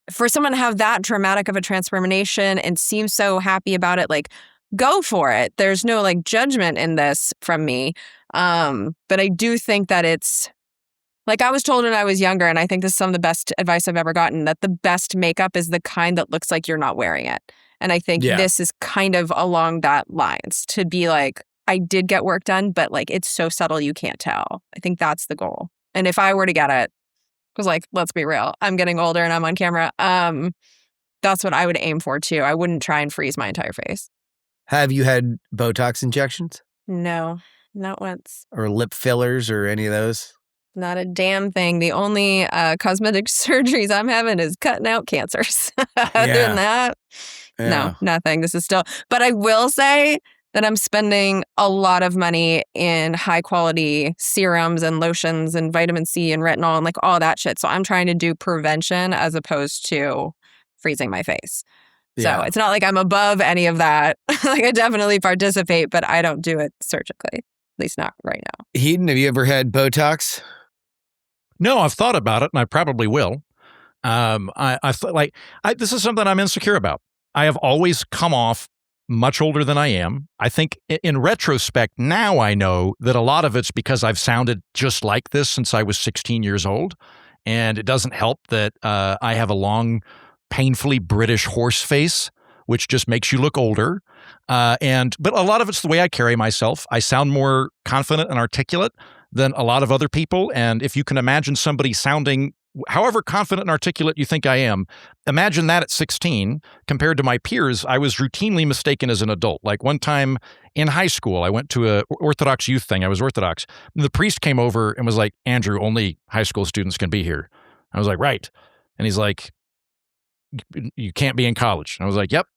Speaker 2: for someone to have that dramatic of a transformation and seem so happy about it, like, go for it. There's no like judgment in this from me. But I do think that it's like I was told when I was younger, and I think this is some of the best advice I've ever gotten, that the best makeup is the kind that looks like you're not wearing it. And I think this is kind of along that lines, to be like, I did get work done, but like it's so subtle you can't tell. I think that's the goal. And if I were to get it, because like, let's be real, I'm getting older and I'm on camera. That's what I would aim for too. I wouldn't try and freeze my entire face.
Speaker 1: Have you had Botox injections?
Speaker 2: No, not once.
Speaker 1: Or lip fillers or any of those?
Speaker 2: Not a damn thing. The only cosmetic surgeries I'm having is cutting out cancers. Other than that, no, nothing. This is still... But I will say that I'm spending a lot of money in high quality serums and lotions and vitamin C and retinol and like all that shit. So I'm trying to do prevention as opposed to freezing my face. So it's not like I'm above any of that. Like I definitely participate, but I don't do it surgically, at least not right now.
Speaker 1: Heaton, have you ever had Botox?
Speaker 3: No, I've thought about it, and I probably will. This is something I'm insecure about. I have always come off much older than I am. I think in retrospect, now I know that a lot of it's because I've sounded just like this since I was 16 years old, and it doesn't help that I have a long, painfully British horse face, which just makes you look older. But a lot of it's the way I carry myself. I sound more confident and articulate than a lot of other people. And if you can imagine somebody sounding however confident and articulate you think I am, imagine that at 16 compared to my peers. I was routinely mistaken as an adult. Like one time in high school, I went to a Orthodox youth thing. I was Orthodox. And the priest came over and was like, Andrew, only high school students can be here. I was like, right. And he's like, you can't be in college. And I was like, yep.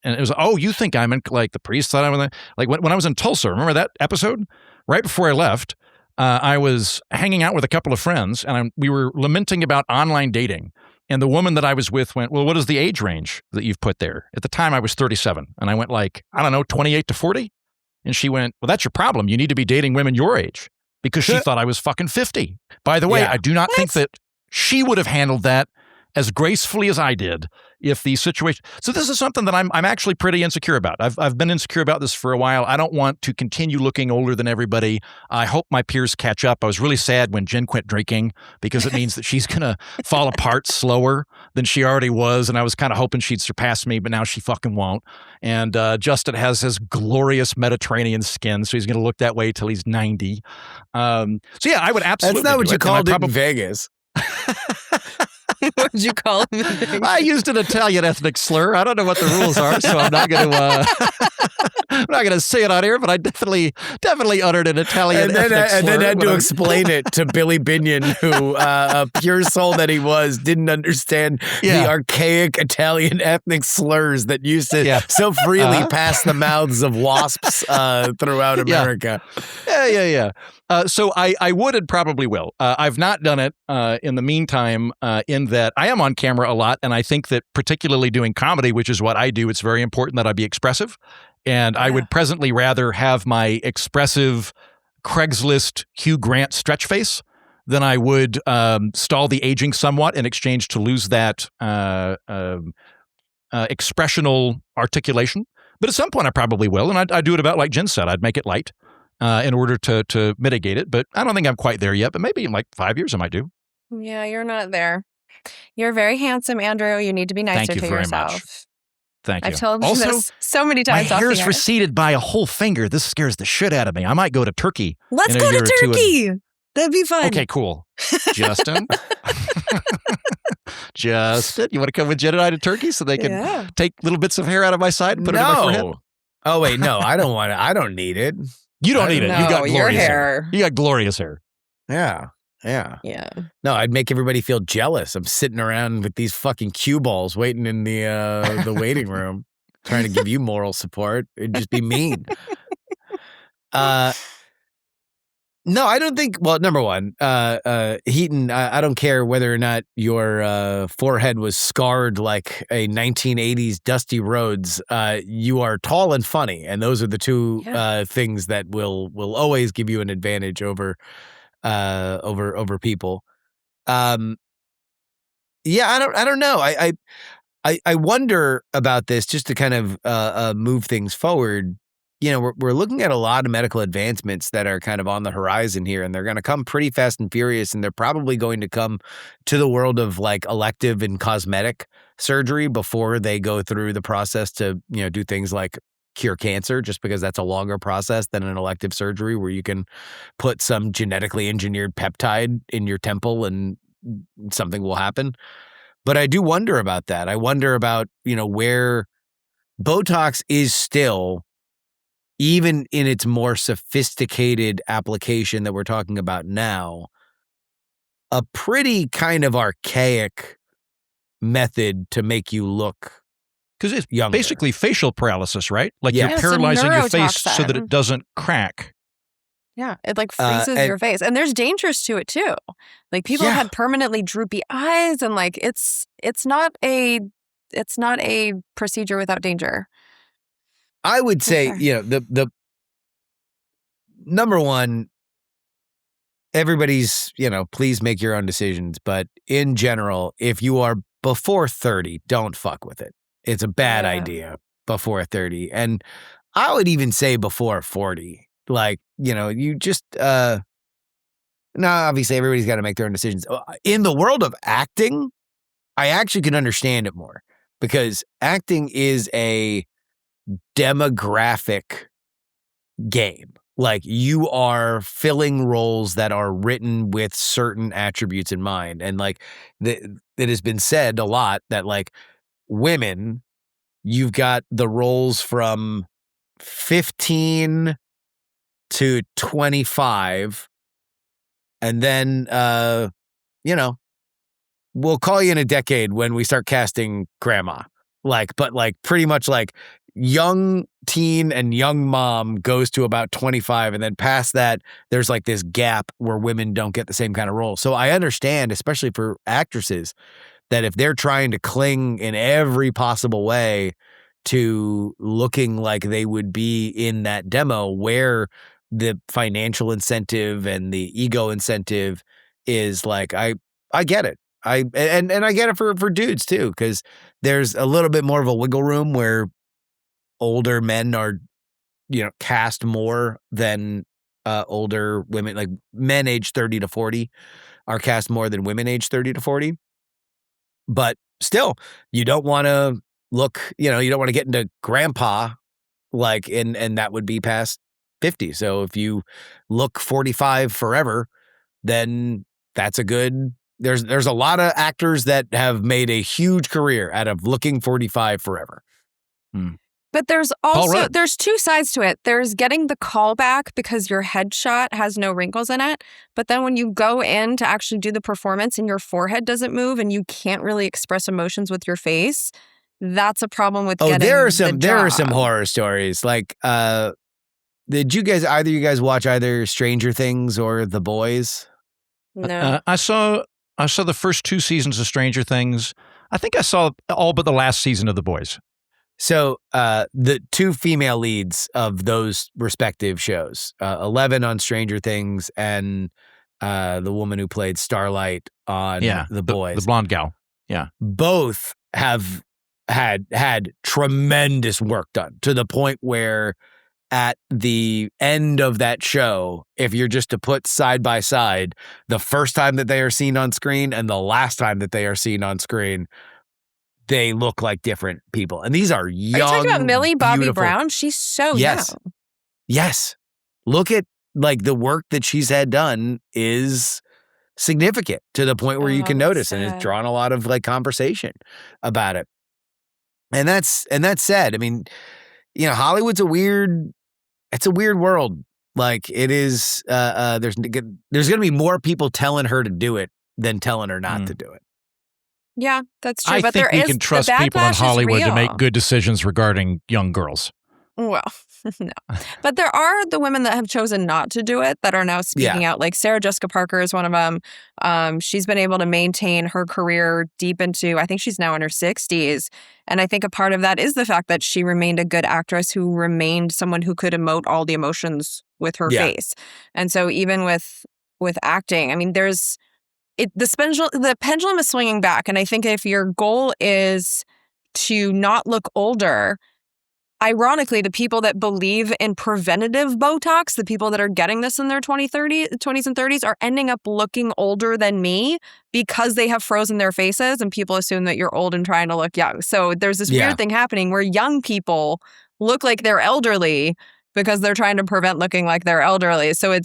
Speaker 3: And it was, oh, you think I'm in, like the priest thought I was, like when I was in Tulsa, remember that episode? Right before I left, I was hanging out with a couple of friends and we were lamenting about online dating. And the woman that I was with went, well, what is the age range that you've put there? At the time I was 37. And I went like, I don't know, 28 to 40. And she went, well, that's your problem. You need to be dating women your age, because she thought I was fucking 50. By the way, I do not think that she would have handled that as gracefully as I did if the situation... So this is something that I'm actually pretty insecure about. I've been insecure about this for a while. I don't want to continue looking older than everybody. I hope my peers catch up. I was really sad when Jen quit drinking because it means that she's going to fall apart slower than she already was. And I was kind of hoping she'd surpass me, but now she fucking won't. And Justin has his glorious Mediterranean skin, so he's going to look that way till he's 90. So yeah, I would absolutely...
Speaker 1: That's not what you called it in Vegas.
Speaker 2: What did you call him?
Speaker 3: I used an Italian ethnic slur. I don't know what the rules are, so I'm not going to... I'm not going to say it on air, but I definitely uttered an Italian ethnic slur.
Speaker 1: And then had to explain it to Billy Binion, who, a pure soul that he was, didn't understand the archaic Italian ethnic slurs that used to so freely pass the mouths of wasps throughout America.
Speaker 3: Yeah. So I would and probably will. I've not done it in the meantime, in that I am on camera a lot, and I think that particularly doing comedy, which is what I do, it's very important that I be expressive. And I would presently rather have my expressive Craigslist Hugh Grant stretch face than I would stall the aging somewhat in exchange to lose that expressional articulation. But at some point I probably will, and I'd do it about like Jen said. I'd make it light in order to mitigate it. But I don't think I'm quite there yet, but maybe in like 5 years I might do.
Speaker 2: Yeah, you're not there. You're very handsome, Andrew. You need to be nicer to yourself.
Speaker 3: Much. Thank you.
Speaker 2: I've told you this so many times.
Speaker 3: My hair's receded by a whole finger. This scares the shit out of me. I might go to Turkey.
Speaker 2: Let's go to Turkey. That'd be fun.
Speaker 3: Okay, cool. Justin? Justin, you want to come with Jen and I to Turkey so they can take little bits of hair out of my side and put it on my forehead?
Speaker 1: Oh, wait, no, I don't want it. I don't need it.
Speaker 3: You don't need it. You got glorious hair. You got glorious hair.
Speaker 1: Yeah. No, I'd make everybody feel jealous. I'm sitting around with these fucking cue balls waiting in the waiting room, trying to give you moral support. It'd just be mean. No, I don't think. Well, number one, Heaton, I don't care whether or not your forehead was scarred like a 1980s Dusty Rhodes. You are tall and funny, and those are the two things that will always give you an advantage over people. I don't know. I wonder about this just to kind of move things forward. You know, we're looking at a lot of medical advancements that are kind of on the horizon here, and they're going to come pretty fast and furious, and they're probably going to come to the world of like elective and cosmetic surgery before they go through the process to, do things like cure cancer, just because that's a longer process than an elective surgery where you can put some genetically engineered peptide in your temple and something will happen. But I do wonder about that. I wonder about, where Botox is still, even in its more sophisticated application that we're talking about now, a pretty kind of archaic method to make you look
Speaker 3: because it's
Speaker 1: younger.
Speaker 3: Basically facial paralysis, right? Like you're paralyzing your face so that it doesn't crack.
Speaker 2: Yeah, it like freezes your face. And there's dangers to it too. Like people had permanently droopy eyes, and like it's not a procedure without danger.
Speaker 1: I would say, the number one, everybody's, please make your own decisions. But in general, if you are before 30, don't fuck with it. It's a bad idea before 30. And I would even say before 40. Like, you just, now obviously everybody's got to make their own decisions. In the world of acting, I actually can understand it more because acting is a demographic game. Like you are filling roles that are written with certain attributes in mind. And like it has been said a lot that like women, you've got the roles from 15 to 25. And then, we'll call you in a decade when we start casting grandma. But pretty much like young teen and young mom goes to about 25. And then past that, there's like this gap where women don't get the same kind of role. So I understand, especially for actresses, that if they're trying to cling in every possible way to looking like they would be in that demo where the financial incentive and the ego incentive is like, I get it. And I get it for dudes too, because there's a little bit more of a wiggle room where older men are, cast more than older women. Like men age 30 to 40 are cast more than women age 30 to 40. But still, you don't want to look, you don't want to get into grandpa, like, and that would be past 50. So if you look 45 forever, then that's a good. There's a lot of actors that have made a huge career out of looking 45 forever.
Speaker 2: But there's also, there's two sides to it. There's getting the call back because your headshot has no wrinkles in it. But then when you go in to actually do the performance and your forehead doesn't move and you can't really express emotions with your face, that's a problem with getting
Speaker 1: there are
Speaker 2: the
Speaker 1: some horror stories. Like, did either of you guys watch either Stranger Things or The Boys?
Speaker 2: No.
Speaker 3: I saw the first 2 seasons of Stranger Things. I think I saw all but the last season of The Boys.
Speaker 1: So the 2 female leads of those respective shows, 11 on Stranger Things and the woman who played Starlight on The Boys.
Speaker 3: The blonde gal. Yeah.
Speaker 1: Both have had tremendous work done to the point where at the end of that show, if you're just to put side by side the first time that they are seen on screen and the last time that they are seen on screen, they look like different people. And these are young,
Speaker 2: Are you talking about Millie Bobby
Speaker 1: beautiful.
Speaker 2: Brown? She's so
Speaker 1: young. Yes. Look at like the work that she's had done is significant to the point where you can notice, and it's drawn a lot of like conversation about it. And that's sad. I mean, Hollywood's a weird world. Like it is, there's going to be more people telling her to do it than telling her not to do it.
Speaker 2: Yeah, that's true.
Speaker 3: I think we can trust people in Hollywood to make good decisions regarding young girls.
Speaker 2: Well, no. But there are the women that have chosen not to do it that are now speaking out. Like Sarah Jessica Parker is one of them. She's been able to maintain her career deep into, I think she's now in her 60s. And I think a part of that is the fact that she remained a good actress who remained someone who could emote all the emotions with her face. And so even with acting, I mean, the pendulum is swinging back. And I think if your goal is to not look older, ironically, the people that believe in preventative Botox, the people that are getting this in their 20s and 30s are ending up looking older than me because they have frozen their faces and people assume that you're old and trying to look young. So there's this weird thing happening where young people look like they're elderly because they're trying to prevent looking like they're elderly. So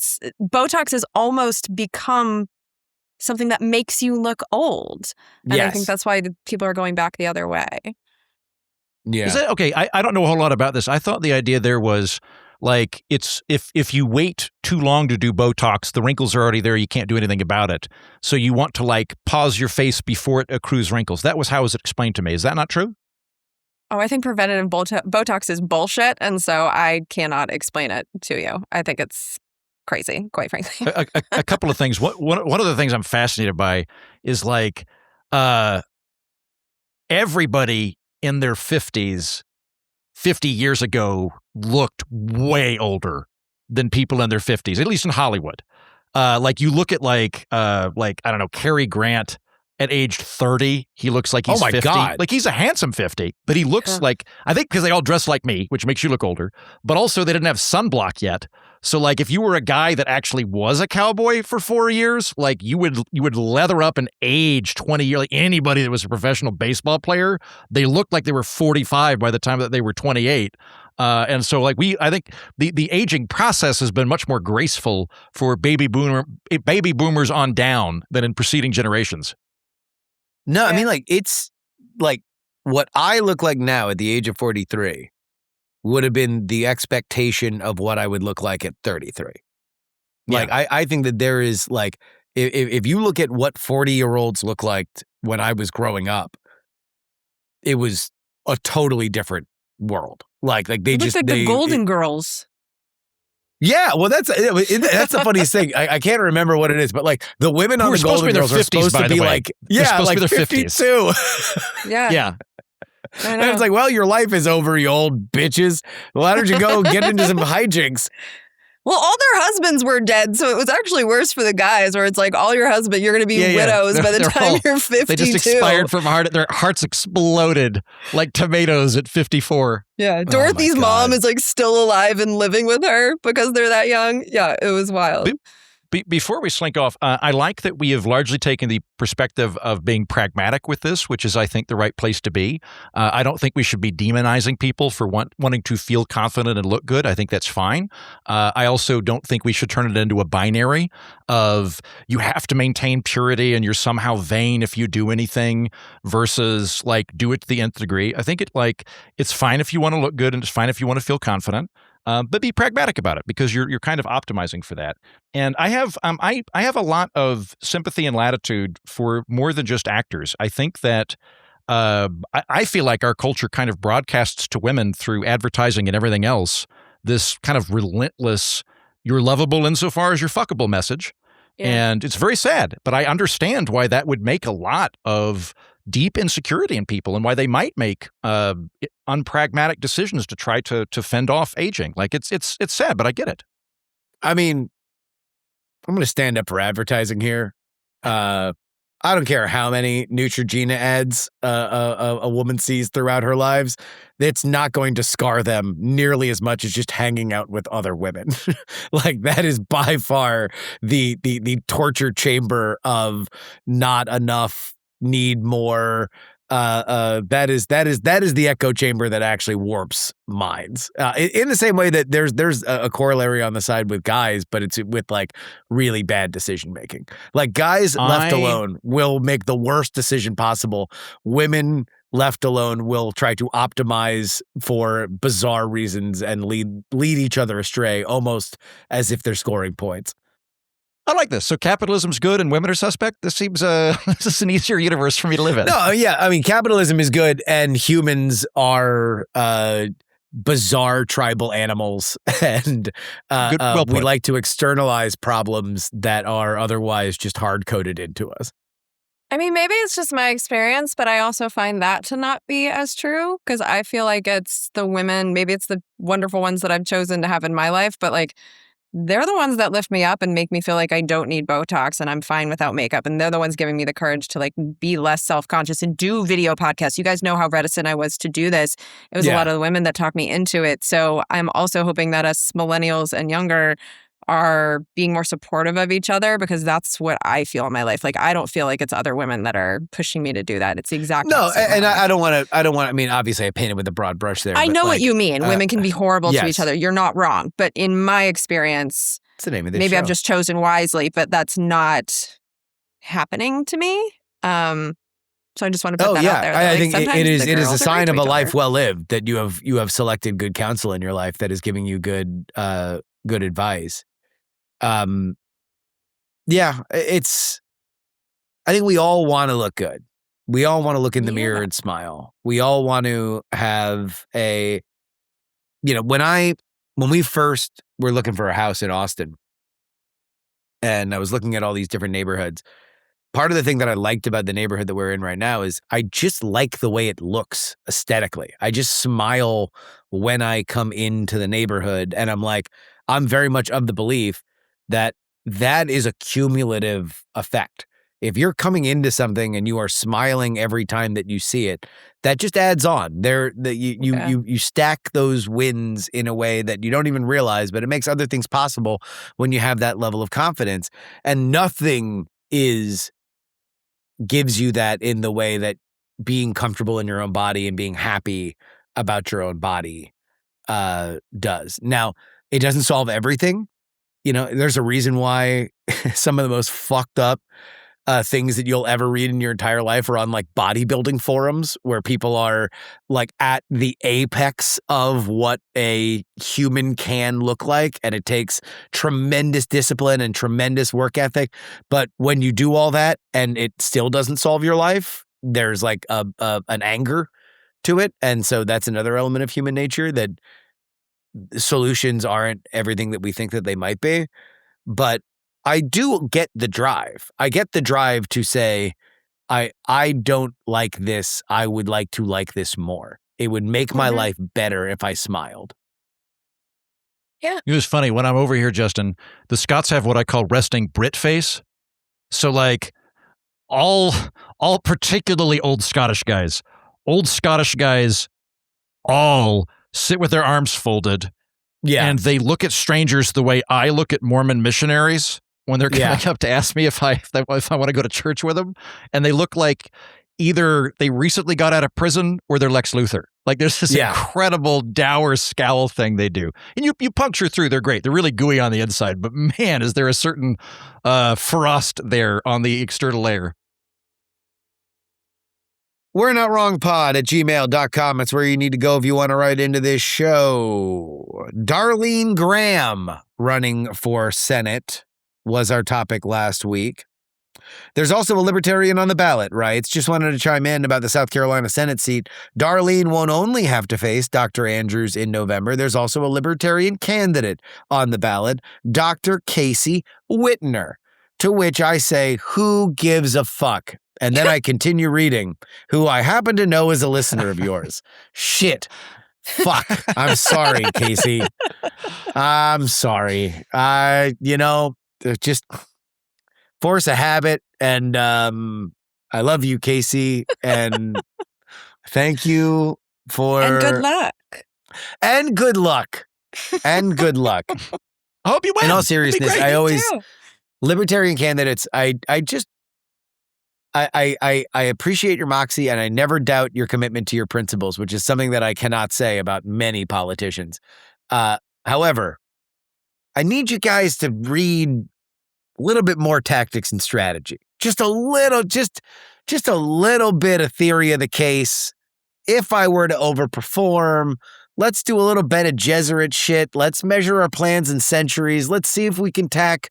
Speaker 2: Botox has almost become something that makes you look old. And I think that's why people are going back the other way.
Speaker 1: Yeah.
Speaker 3: Is that okay? I don't know a whole lot about this. I thought the idea there was like it's if you wait too long to do Botox, the wrinkles are already there. You can't do anything about it. So you want to like pause your face before it accrues wrinkles. That was how it was explained to me. Is that not true?
Speaker 2: Oh, I think preventative Botox is bullshit. And so I cannot explain it to you. I think it's crazy, quite frankly.
Speaker 3: a couple of things. One of the things I'm fascinated by is like everybody in their 50s 50 years ago looked way older than people in their 50s, at least in Hollywood. Like you look at like I don't know, Cary Grant at age 30, he looks like he's 50.
Speaker 1: God.
Speaker 3: Like he's a handsome 50, but he looks like, I think because they all dress like me, which makes you look older, but also they didn't have sunblock yet. So like if you were a guy that actually was a cowboy for 4 years, like you would leather up and age 20 years. Like anybody that was a professional baseball player, they looked like they were 45 by the time that they were 28. And so like I think the aging process has been much more graceful for baby boomers on down than in preceding generations.
Speaker 1: No, I mean like it's like what I look like now at the age of 43 would have been the expectation of what I would look like at 33. Like, I think that there is like, if you look at what 40-year-olds look like when I was growing up, it was a totally different world. Like they just
Speaker 2: like the Golden Girls.
Speaker 1: Yeah, well, that's the funniest thing. I can't remember what it is, but like the women on the Golden Girls are supposed to be like, like 52.
Speaker 3: Yeah.
Speaker 1: And it's like, well, your life is over, you old bitches. Why don't you go get into some hijinks?
Speaker 2: Well, all their husbands were dead, so it was actually worse for the guys, where it's like all your husband, you're going to be widows by the time you're 52.
Speaker 3: They just expired from their hearts exploded like tomatoes at 54.
Speaker 2: Yeah, Dorothy's mom is like still alive and living with her because they're that young. Yeah, it was wild.
Speaker 3: Before we slink off, I like that we have largely taken the perspective of being pragmatic with this, which is, I think, the right place to be. I don't think we should be demonizing people for wanting to feel confident and look good. I think that's fine. I also don't think we should turn it into a binary of you have to maintain purity and you're somehow vain if you do anything versus like do it to the nth degree. I think it's fine if you want to look good and it's fine if you want to feel confident. But be pragmatic about it because you're kind of optimizing for that. And I have a lot of sympathy and latitude for more than just actors. I think that I feel like our culture kind of broadcasts to women through advertising and everything else this kind of relentless, you're lovable insofar as you're fuckable message. Yeah. And it's very sad, but I understand why that would make a lot of deep insecurity in people and why they might make unpragmatic decisions to try to fend off aging. Like it's sad, but I get it.
Speaker 1: I mean, I'm going to stand up for advertising here. I don't care how many Neutrogena ads a woman sees throughout her lives. It's not going to scar them nearly as much as just hanging out with other women. Like that is by far the torture chamber of not enough, need more. That is the echo chamber that actually warps minds. In the same way that there's a corollary on the side with guys, but it's with like really bad decision making. Like guys left alone will make the worst decision possible. Women left alone will try to optimize for bizarre reasons and lead each other astray, almost as if they're scoring points.
Speaker 3: I like this. So capitalism's good and women are suspect? This seems this is an easier universe for me to live in.
Speaker 1: No, yeah. I mean, capitalism is good and humans are bizarre tribal animals. And we like to externalize problems that are otherwise just hard-coded into us.
Speaker 2: I mean, maybe it's just my experience, but I also find that to not be as true because I feel like it's the women, maybe it's the wonderful ones that I've chosen to have in my life, but like, they're the ones that lift me up and make me feel like I don't need Botox and I'm fine without makeup. And they're the ones giving me the courage to like be less self-conscious and do video podcasts. You guys know how reticent I was to do this. It was a lot of the women that talked me into it. So I'm also hoping that us millennials and younger are being more supportive of each other because that's what I feel in my life. Like, I don't feel like it's other women that are pushing me to do that. It's the exact opposite.
Speaker 1: And I don't want to, I mean, obviously I painted with a broad brush there.
Speaker 2: I know what you mean. Women can be horrible to each other. You're not wrong. But in my experience,
Speaker 1: it's the name of this
Speaker 2: maybe
Speaker 1: show.
Speaker 2: I've just chosen wisely, but that's not happening to me. So I just want to put that out there.
Speaker 1: I think it is a sign of a life well lived that you have selected good counsel in your life that is giving you good advice. I think we all want to look good. We all want to look in the mirror and smile. We all want to have when we first were looking for a house in Austin and I was looking at all these different neighborhoods, part of the thing that I liked about the neighborhood that we're in right now is I just like the way it looks aesthetically. I just smile when I come into the neighborhood and I'm very much of the belief that is a cumulative effect. If you're coming into something and you are smiling every time that you see it, that just adds on. You stack those wins in a way that you don't even realize, but it makes other things possible when you have that level of confidence. And nothing gives you that in the way that being comfortable in your own body and being happy about your own body does. Now, it doesn't solve everything. There's a reason why some of the most fucked up things that you'll ever read in your entire life are on like bodybuilding forums where people are like at the apex of what a human can look like. And it takes tremendous discipline and tremendous work ethic. But when you do all that and it still doesn't solve your life, there's like an anger to it. And so that's another element of human nature, that solutions aren't everything that we think that they might be. But I do get the drive. I get the drive to say, I don't like this. I would like to like this more. It would make my life better if I smiled.
Speaker 2: Yeah.
Speaker 3: It was funny. When I'm over here, Justin, the Scots have what I call resting Brit face. So like all particularly old Scottish guys all sit with their arms folded.
Speaker 1: Yeah.
Speaker 3: And they look at strangers the way I look at Mormon missionaries when they're coming up to ask me if I want to go to church with them, and they look like either they recently got out of prison or they're Lex Luthor. Like there's this incredible dour scowl thing they do. And you puncture through, they're great. They're really gooey on the inside, but man, is there a certain frost there on the external layer.
Speaker 1: We're Not Wrong Pod at gmail.com. That's where you need to go if you want to write into this show. Darlene Graham running for Senate was our topic last week. There's also a libertarian on the ballot, writes, just wanted to chime in about the South Carolina Senate seat. Darlene won't only have to face Dr. Andrews in November. There's also a libertarian candidate on the ballot, Dr. Casey Whitner, to which I say, who gives a fuck? And then I continue reading, who I happen to know is a listener of yours. Shit. Fuck. I'm sorry, Casey. I'm sorry. Just force a habit. And I love you, Casey. And thank you for...
Speaker 2: And good luck.
Speaker 1: And good luck. And good luck.
Speaker 3: I hope you win.
Speaker 1: In all seriousness, I always... Libertarian candidates, I appreciate your moxie, and I never doubt your commitment to your principles, which is something that I cannot say about many politicians. However, I need you guys to read a little bit more tactics and strategy. Just a little bit of theory of the case. If I were to overperform, let's do a little Bene Gesserit shit. Let's measure our plans in centuries. Let's see if we can tack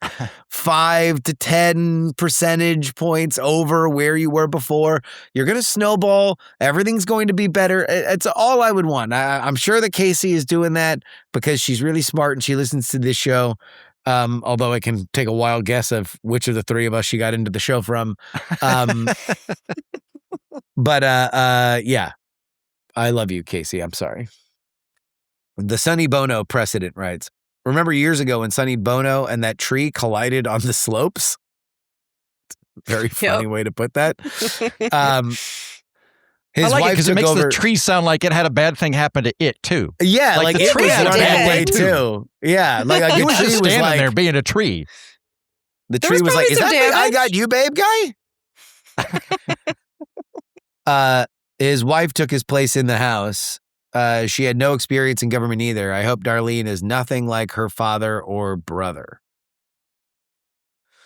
Speaker 1: 5 to 10 percentage points over where you were before. You're going to snowball. Everything's going to be better. It's all I would want. I'm sure that Casey is doing that because she's really smart and she listens to this show. Although I can take a wild guess of which of the three of us she got into the show from. But yeah, I love you, Casey. I'm sorry. The Sonny Bono precedent writes, remember years ago when Sonny Bono and that tree collided on the slopes? Very funny way to put that. His
Speaker 3: I like
Speaker 1: wife
Speaker 3: it because it makes
Speaker 1: over...
Speaker 3: the tree sound like it had a bad thing happen to it too.
Speaker 1: Yeah, like it was running away too. Yeah, like
Speaker 3: it
Speaker 1: the
Speaker 3: was
Speaker 1: tree
Speaker 3: just
Speaker 1: was
Speaker 3: standing
Speaker 1: like,
Speaker 3: there being a tree.
Speaker 1: The tree was like, "Is that the I got you, babe guy?" His wife took his place in the house. She had no experience in government either. I hope Darlene is nothing like her father or brother.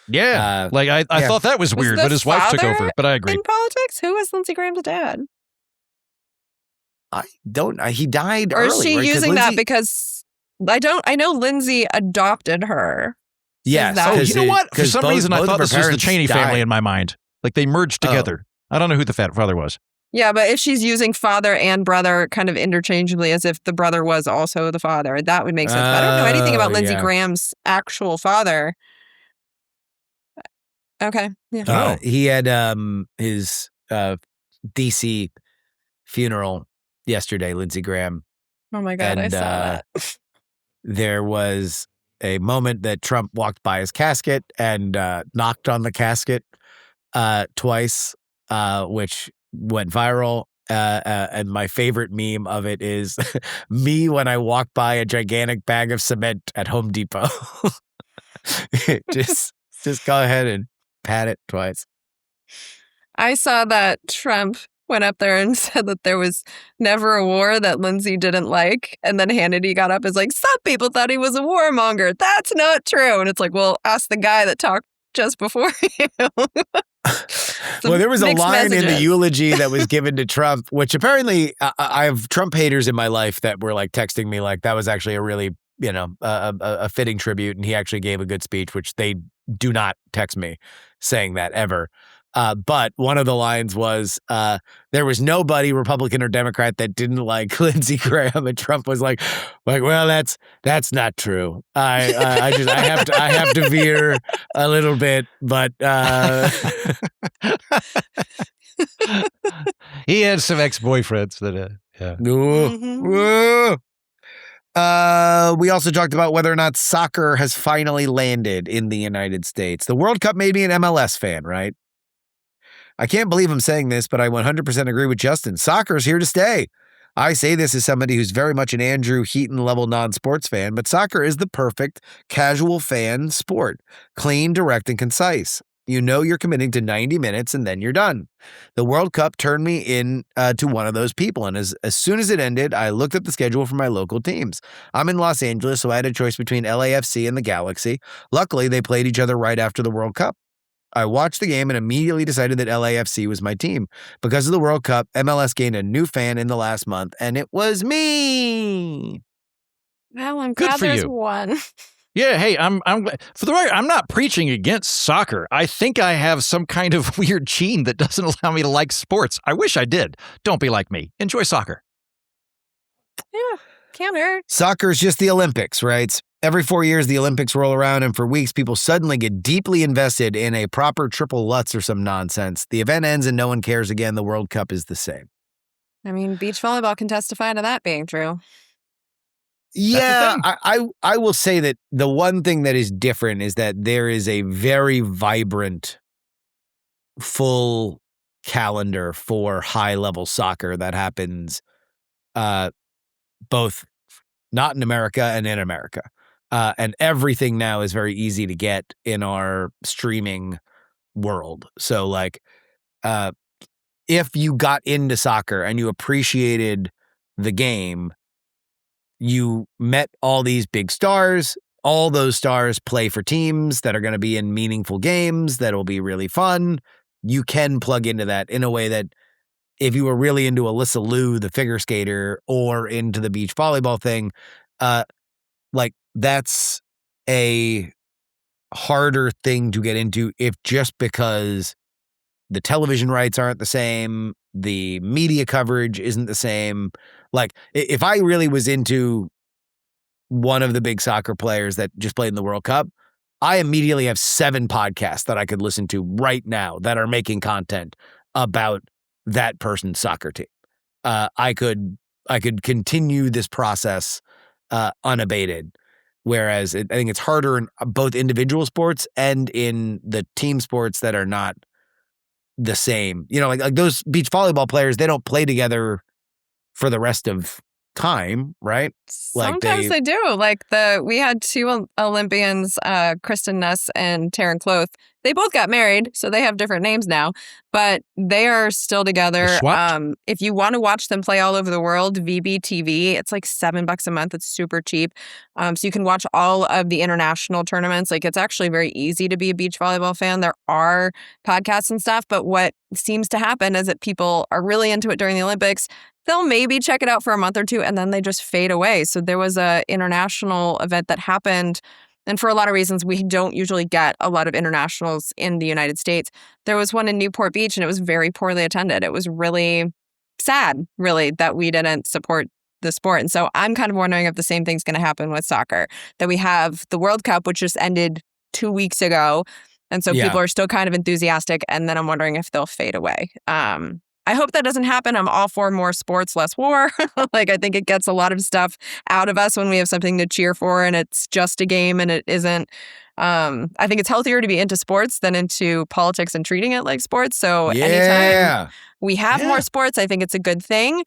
Speaker 3: Yeah, I thought that was weird, but his wife took over. But I agree.
Speaker 2: In politics, who was Lindsey Graham's dad?
Speaker 1: I don't. He died
Speaker 2: or
Speaker 1: early.
Speaker 2: Or is she using that because I know Lindsey adopted her.
Speaker 1: Yeah.
Speaker 3: You know what? For some reason, I thought this was the Cheney family in my mind. Like they merged together. I don't know who the father was.
Speaker 2: Yeah, but if she's using father and brother kind of interchangeably as if the brother was also the father, that would make sense. But I don't know anything about Lindsey Graham's actual father. Okay. Yeah.
Speaker 1: He had his DC funeral yesterday, Lindsey Graham.
Speaker 2: Oh my God, I saw that.
Speaker 1: There was a moment that Trump walked by his casket and knocked on the casket twice, which went viral. And my favorite meme of it is me when I walk by a gigantic bag of cement at Home Depot. just go ahead and pat it twice.
Speaker 2: I saw that Trump went up there and said that there was never a war that Lindsey didn't like. And then Hannity got up and was like, some people thought he was a warmonger. That's not true. And it's like, well, ask the guy that talked just before you.
Speaker 1: Well, there was a line in the eulogy that was given to Trump, which apparently I have Trump haters in my life that were like texting me like that was actually a really, a fitting tribute. And he actually gave a good speech, which they do not text me saying that ever. But one of the lines was, there was nobody, Republican or Democrat, that didn't like Lindsey Graham, and Trump was like, well, that's not true. I have to veer a little bit, but
Speaker 3: he had some ex-boyfriends that, yeah.
Speaker 1: Mm-hmm. We also talked about whether or not soccer has finally landed in the United States. The World Cup made me an MLS fan, right? I can't believe I'm saying this, but I 100% agree with Justin. Soccer is here to stay. I say this as somebody who's very much an Andrew Heaton-level non-sports fan, but soccer is the perfect casual fan sport. Clean, direct, and concise. You know you're committing to 90 minutes and then you're done. The World Cup turned me in to one of those people, and as soon as it ended, I looked up the schedule for my local teams. I'm in Los Angeles, so I had a choice between LAFC and the Galaxy. Luckily, they played each other right after the World Cup. I watched the game and immediately decided that LAFC was my team. Because of the World Cup, MLS gained a new fan in the last month, and it was me.
Speaker 2: Well, I'm glad there's one.
Speaker 3: Yeah, hey, I'm for the record, I'm not preaching against soccer. I think I have some kind of weird gene that doesn't allow me to like sports. I wish I did. Don't be like me. Enjoy soccer.
Speaker 2: Yeah, can't hurt.
Speaker 1: Soccer is just the Olympics, right? Every 4 years, the Olympics roll around, and for weeks, people suddenly get deeply invested in a proper triple Lutz or some nonsense. The event ends and no one cares again. The World Cup is the same.
Speaker 2: I mean, beach volleyball can testify to that being true.
Speaker 1: Yeah, I will say that the one thing that is different is that there is a very vibrant, full calendar for high-level soccer that happens both not in America and in America. And everything now is very easy to get in our streaming world. So, like, if you got into soccer and you appreciated the game, you met all these big stars. All those stars play for teams that are going to be in meaningful games that will be really fun. You can plug into that in a way that if you were really into Alyssa Liu, the figure skater, or into the beach volleyball thing, like that's a harder thing to get into if just because the television rights aren't the same, the media coverage isn't the same. Like, if I really was into one of the big soccer players that just played in the World Cup, I immediately have 7 podcasts that I could listen to right now that are making content about that person's soccer team. I could continue this process unabated. Whereas I think it's harder in both individual sports and in the team sports that are not the same. You know, like those beach volleyball players, they don't play together for the rest of time, right?
Speaker 2: Sometimes they do. Like we had 2 Olympians, Kristen Ness and Taryn Cloth. They both got married, so they have different names now, but they are still together. If you want to watch them play all over the world, VBTV, it's like $7 a month. It's super cheap. So you can watch all of the international tournaments. Like, it's actually very easy to be a beach volleyball fan. There are podcasts and stuff, but what seems to happen is that people are really into it during the Olympics. They'll maybe check it out for a month or 2 and then they just fade away. So there was an international event that happened. And for a lot of reasons, we don't usually get a lot of internationals in the United States. There was one in Newport Beach and it was very poorly attended. It was really sad, really, that we didn't support the sport. And so I'm kind of wondering if the same thing's going to happen with soccer, that we have the World Cup, which just ended 2 weeks ago. And so people are still kind of enthusiastic. And then I'm wondering if they'll fade away. I hope that doesn't happen. I'm all for more sports, less war. Like, I think it gets a lot of stuff out of us when we have something to cheer for and it's just a game and it isn't. I think it's healthier to be into sports than into politics and treating it like sports. So anytime we have more sports, I think it's a good thing.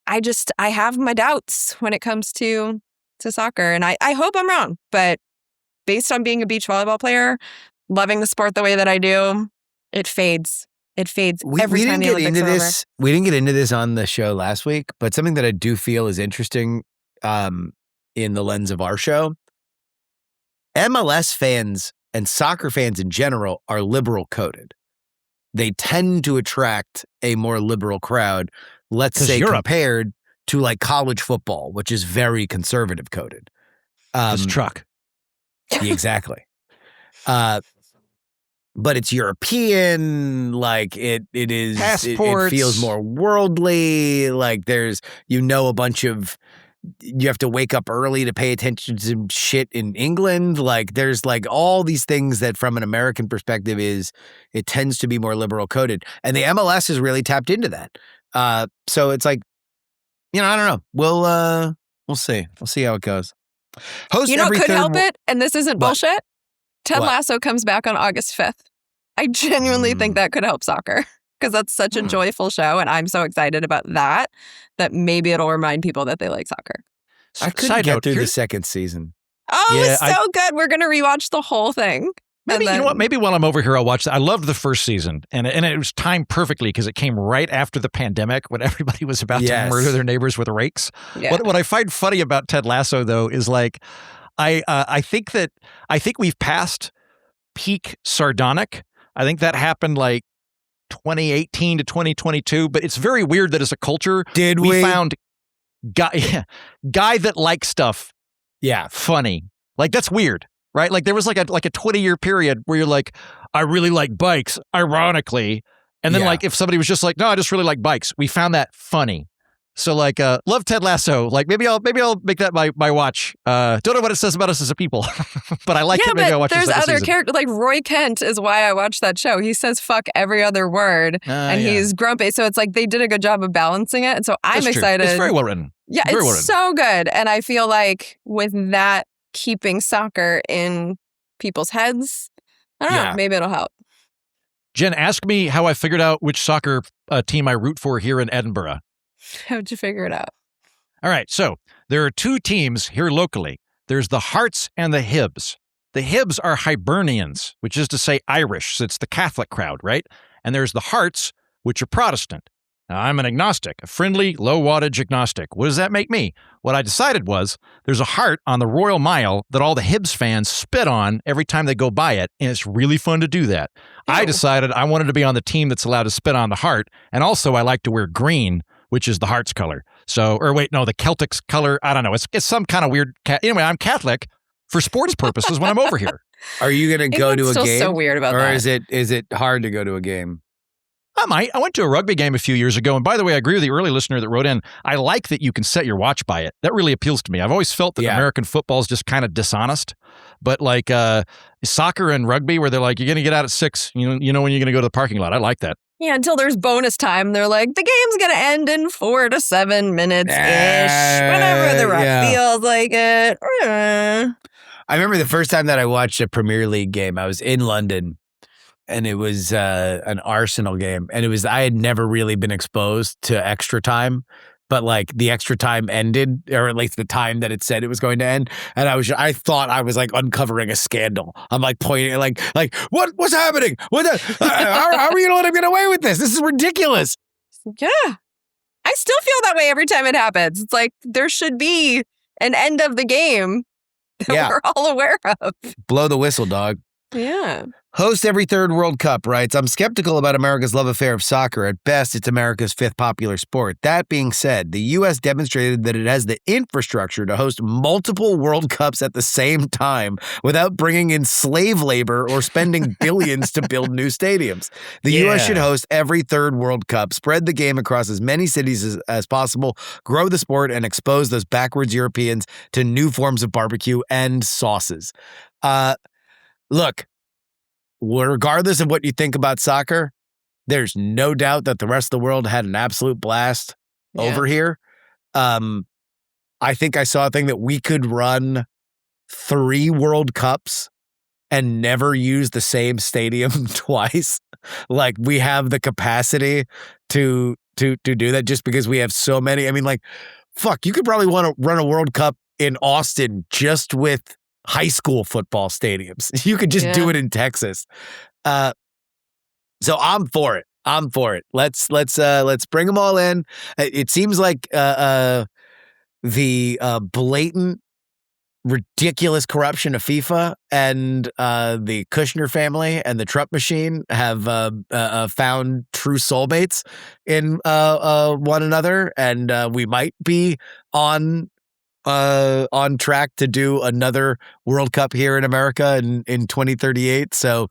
Speaker 2: I have my doubts when it comes to soccer. And I hope I'm wrong. But based on being a beach volleyball player, loving the sport the way that I do, it fades. It fades every time the Olympics are over.
Speaker 1: We didn't get into this on the show last week, but something that I do feel is interesting in the lens of our show. MLS fans and soccer fans in general are liberal coded. They tend to attract a more liberal crowd, let's say compared to like college football, which is very conservative coded.
Speaker 3: This truck.
Speaker 1: Exactly. But it's European, like it is, it feels more worldly, like there's, a bunch of, you have to wake up early to pay attention to some shit in England. Like there's like all these things that from an American perspective it tends to be more liberal coded. And the MLS has really tapped into that. So it's like, I don't know. We'll see. We'll see how it goes.
Speaker 2: Host what could help it? And this isn't bullshit. Ted Lasso comes back on August 5th. I genuinely think that could help soccer. because that's such a joyful show. And I'm so excited about that maybe it'll remind people that they like soccer.
Speaker 1: I couldn't get through the second season.
Speaker 2: Oh, yeah, it was so good. We're going to rewatch the whole thing.
Speaker 3: Maybe, you know what? Maybe while I'm over here, I'll watch that. I loved the first season, and it was timed perfectly because it came right after the pandemic when everybody was about to murder their neighbors with rakes. Yeah. What I find funny about Ted Lasso, though, is like, I think we've passed peak sardonic. I think that happened like 2018 to 2022, but it's very weird that as a culture, we found guy that likes stuff, funny. Like, that's weird. Right? Like there was like a 20-year period where you're like, I really like bikes, ironically. And then like if somebody was just like, no, I just really like bikes. We found that funny. So like love Ted Lasso. Like maybe I'll make that my watch. Don't know what it says about us as a people, but I like it. Maybe I'll watch
Speaker 2: there's
Speaker 3: the second
Speaker 2: other
Speaker 3: season.
Speaker 2: characters like Roy Kent is why I watched that show. He says fuck every other word and he's grumpy. So it's like they did a good job of balancing it. And so I'm excited.
Speaker 3: It's very well written.
Speaker 2: Yeah, it's so good. And I feel like with that keeping soccer in people's heads, I don't know, maybe it'll help.
Speaker 3: Jen, ask me how I figured out which soccer team I root for here in Edinburgh.
Speaker 2: How'd you figure it out?
Speaker 3: All right, so there are two teams here locally. There's the Hearts and the Hibs. The Hibs are Hibernians, which is to say Irish, so it's the Catholic crowd, right? And there's the Hearts, which are Protestant. Now, I'm an agnostic, a friendly, low-wattage agnostic. What does that make me? What I decided was there's a heart on the Royal Mile that all the Hibs fans spit on every time they go by it, and it's really fun to do that. Ew. I decided I wanted to be on the team that's allowed to spit on the heart, and also I like to wear green, which is the Heart's color. So, or wait, no, the Celtic's color. I don't know. It's some kind of weird. Anyway, I'm Catholic for sports purposes when I'm over here.
Speaker 1: Are you going to go to a game?
Speaker 2: So weird about that.
Speaker 1: Or is it hard to go to a game?
Speaker 3: I might. I went to a rugby game a few years ago. And by the way, I agree with the early listener that wrote in. I like that you can set your watch by it. That really appeals to me. I've always felt that American football is just kind of dishonest. But like soccer and rugby where they're like, you're going to get out at 6. You know when you're going to go to the parking lot. I like that.
Speaker 2: Yeah, until there's bonus time. They're like, the game's going to end in 4 to 7 minutes-ish. Whenever the ref feels like it.
Speaker 1: I remember the first time that I watched a Premier League game. I was in London. And it was an Arsenal game. And I had never really been exposed to extra time. But like the extra time ended, or at least the time that it said it was going to end. And I thought I was like uncovering a scandal. I'm like pointing like what's happening? How are we going to let him get away with this? This is ridiculous.
Speaker 2: Yeah. I still feel that way every time it happens. It's like there should be an end of the game that we're all aware of.
Speaker 1: Blow the whistle, dog.
Speaker 2: Yeah.
Speaker 1: Host every third World Cup writes, I'm skeptical about America's love affair of soccer. At best, it's America's 5th popular sport. That being said, the U.S. demonstrated that it has the infrastructure to host multiple World Cups at the same time without bringing in slave labor or spending billions to build new stadiums. The U.S. should host every third World Cup, spread the game across as many cities as possible, grow the sport, and expose those backwards Europeans to new forms of barbecue and sauces. Look, regardless of what you think about soccer, there's no doubt that the rest of the world had an absolute blast over here. I think I saw a thing that we could run 3 World Cups and never use the same stadium twice. Like we have the capacity to do that just because we have so many. I mean, like, fuck, you could probably want to run a World Cup in Austin just with high school football stadiums. You could just do it in Texas. So I'm for it. Let's bring them all in. It seems like the blatant, ridiculous corruption of FIFA and the Kushner family and the Trump machine have found true soulmates in one another, and we might be on track to do another World Cup here in America in 2038. So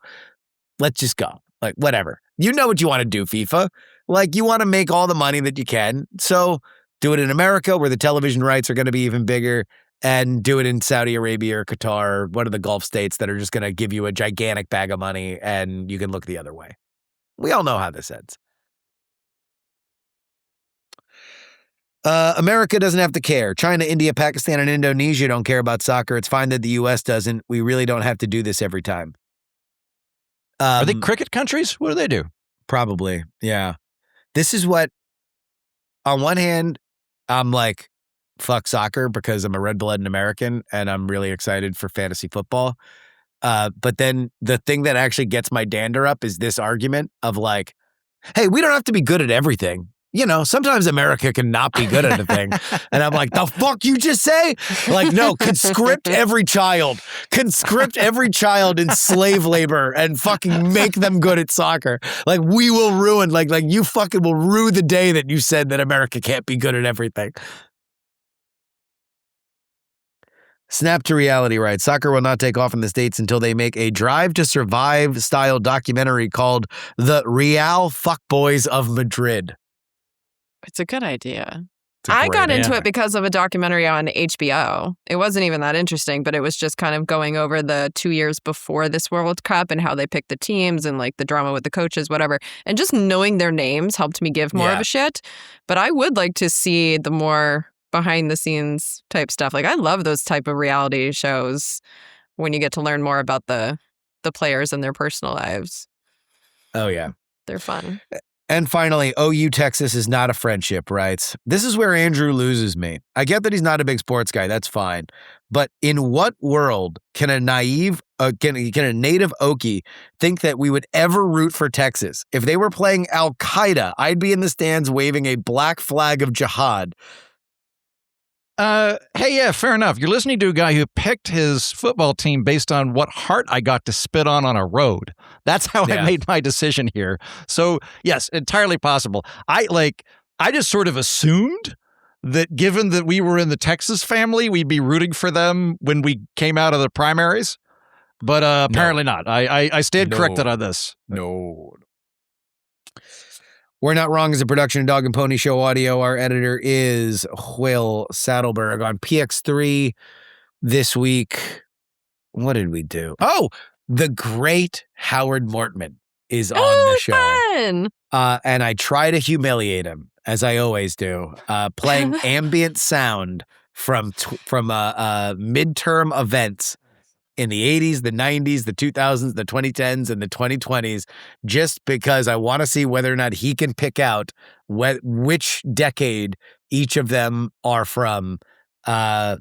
Speaker 1: let's just go. Like, whatever. You know what you want to do, FIFA. Like, you want to make all the money that you can. So do it in America where the television rights are going to be even bigger, and do it in Saudi Arabia or Qatar or one of the Gulf states that are just going to give you a gigantic bag of money and you can look the other way. We all know how this ends. America doesn't have to care. China, India, Pakistan, and Indonesia don't care about soccer. It's fine that the U.S. doesn't. We really don't have to do this every time.
Speaker 3: Are they cricket countries? What do they do?
Speaker 1: Probably. Yeah. This is what, on one hand, I'm like, fuck soccer because I'm a red-blooded American and I'm really excited for fantasy football. But then the thing that actually gets my dander up is this argument of like, hey, we don't have to be good at everything. You know, sometimes America can not be good at a thing. And I'm like, the fuck you just say? Like, no, conscript every child. Conscript every child in slave labor and fucking make them good at soccer. Like, we will ruin, like you fucking will rue the day that you said that America can't be good at everything. Snap to Reality writes, soccer will not take off in the States until they make a Drive to Survive style documentary called The Real Fuckboys of Madrid.
Speaker 2: It's a good idea. I got into it because of a documentary on HBO. It wasn't even that interesting, but it was just kind of going over the 2 years before this World Cup and how they picked the teams and like the drama with the coaches, whatever. And just knowing their names helped me give more of a shit. But I would like to see the more behind the scenes type stuff. Like I love those type of reality shows when you get to learn more about the players and their personal lives.
Speaker 1: Oh, yeah.
Speaker 2: They're fun.
Speaker 1: And finally, OU Texas is not a friendship, writes, this is where Andrew loses me. I get that he's not a big sports guy. That's fine. But in what world can a native Okie think that we would ever root for Texas? If they were playing Al-Qaeda, I'd be in the stands waving a black flag of jihad.
Speaker 3: Hey, yeah, fair enough. You're listening to a guy who picked his football team based on what heart I got to spit on a road. That's how I made my decision here. So, yes, entirely possible. I just sort of assumed that given that we were in the Texas family, we'd be rooting for them when we came out of the primaries. But apparently not. I stand corrected on this.
Speaker 1: No. We're Not Wrong is a production of Dog and Pony Show Audio. Our editor is Will Saddleberg. On PX3 this week, what did we do? Oh, the great Howard Mortman is on the show.
Speaker 2: Fun.
Speaker 1: And I try to humiliate him, as I always do, playing ambient sound from midterm events in the 80s, the 90s, the 2000s, the 2010s, and the 2020s, just because I want to see whether or not he can pick out which decade each of them are from. Yeah,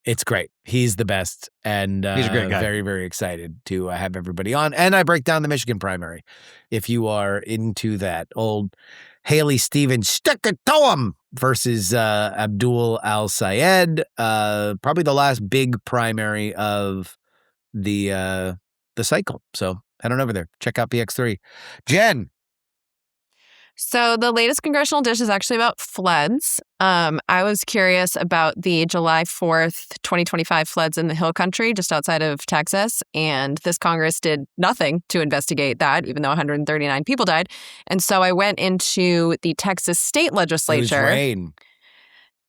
Speaker 1: it's great. He's the best. And
Speaker 3: he's a great guy.
Speaker 1: Very, very excited to have everybody on. And I break down the Michigan primary, if you are into that. Old Haley Stevens, stick it to him, versus Abdul Al-Sayed. Probably the last big primary of the cycle. So head on over there. Check out PX3. Jen.
Speaker 2: So the latest congressional dish is actually about floods. I was curious about the July 4th, 2025 floods in the Hill Country just outside of Texas. And this Congress did nothing to investigate that, even though 139 people died. And so I went into the Texas state legislature.
Speaker 1: It was rain.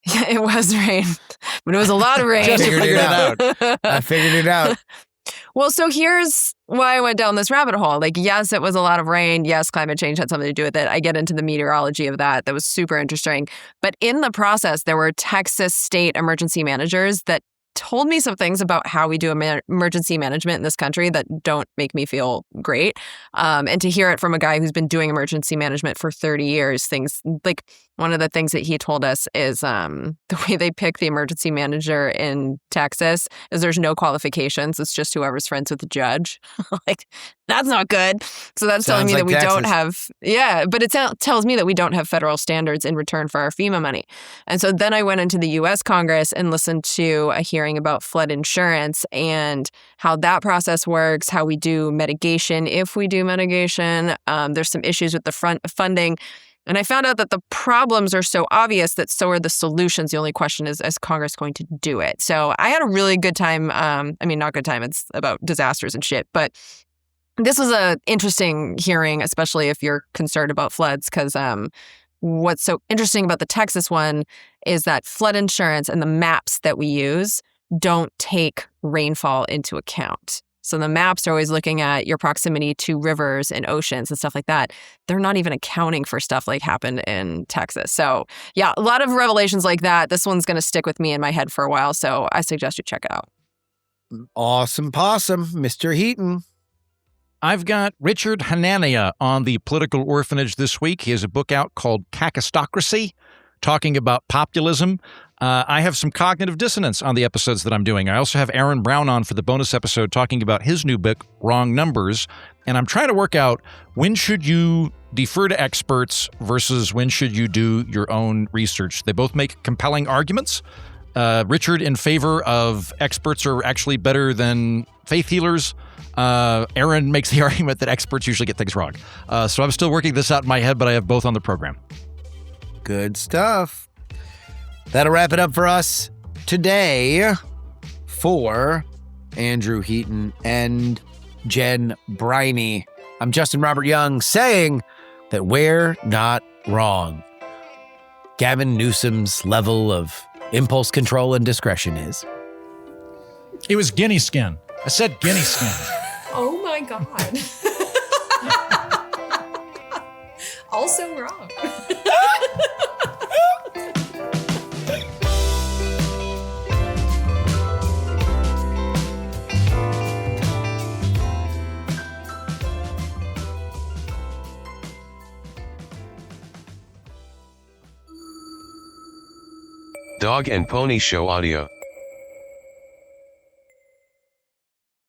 Speaker 2: Yeah, it was rain, but it was a lot of rain.
Speaker 1: I figured it out.
Speaker 2: Well, so here's why I went down this rabbit hole. Like, yes, it was a lot of rain. Yes, climate change had something to do with it. I get into the meteorology of that. That was super interesting. But in the process, there were Texas state emergency managers that told me some things about how we do emergency management in this country that don't make me feel great. And to hear it from a guy who's been doing emergency management for 30 years, things like one of the things that he told us is the way they pick the emergency manager in Texas is there's no qualifications. It's just whoever's friends with the judge. Like, that's not good. So that's telling me that we don't have, but it tells me that we don't have federal standards in return for our FEMA money. And so then I went into the U.S. Congress and listened to a hearing about flood insurance and how that process works, how we do mitigation, if we do mitigation. There's some issues with the funding. And I found out that the problems are so obvious that so are the solutions. The only question is Congress going to do it? So I had a really good time. Not good time. It's about disasters and shit. But this was an interesting hearing, especially if you're concerned about floods, because what's so interesting about the Texas one is that flood insurance and the maps that we use don't take rainfall into account. So the maps are always looking at your proximity to rivers and oceans and stuff like that. They're not even accounting for stuff like happened in Texas. So yeah, a lot of revelations like that. This one's going to stick with me in my head for a while. So I suggest you check it out.
Speaker 1: Awesome possum, Mr. Heaton.
Speaker 3: I've got Richard Hanania on the political orphanage this week. He has a book out called Kakistocracy, talking about populism. I have some cognitive dissonance on the episodes that I'm doing. I also have Aaron Brown on for the bonus episode talking about his new book, Wrong Numbers. And I'm trying to work out when should you defer to experts versus when should you do your own research. They both make compelling arguments. Richard in favor of experts are actually better than faith healers. Aaron makes the argument that experts usually get things wrong. So I'm still working this out in my head, but I have both on the program.
Speaker 1: Good stuff. That'll wrap it up for us today. For Andrew Heaton and Jen Briney, I'm Justin Robert Young saying that we're not wrong. Gavin Newsom's level of impulse control and discretion is.
Speaker 3: It was guinea skin. I said guinea skin.
Speaker 4: Oh my God. Also wrong.
Speaker 5: Dog and Pony Show audio.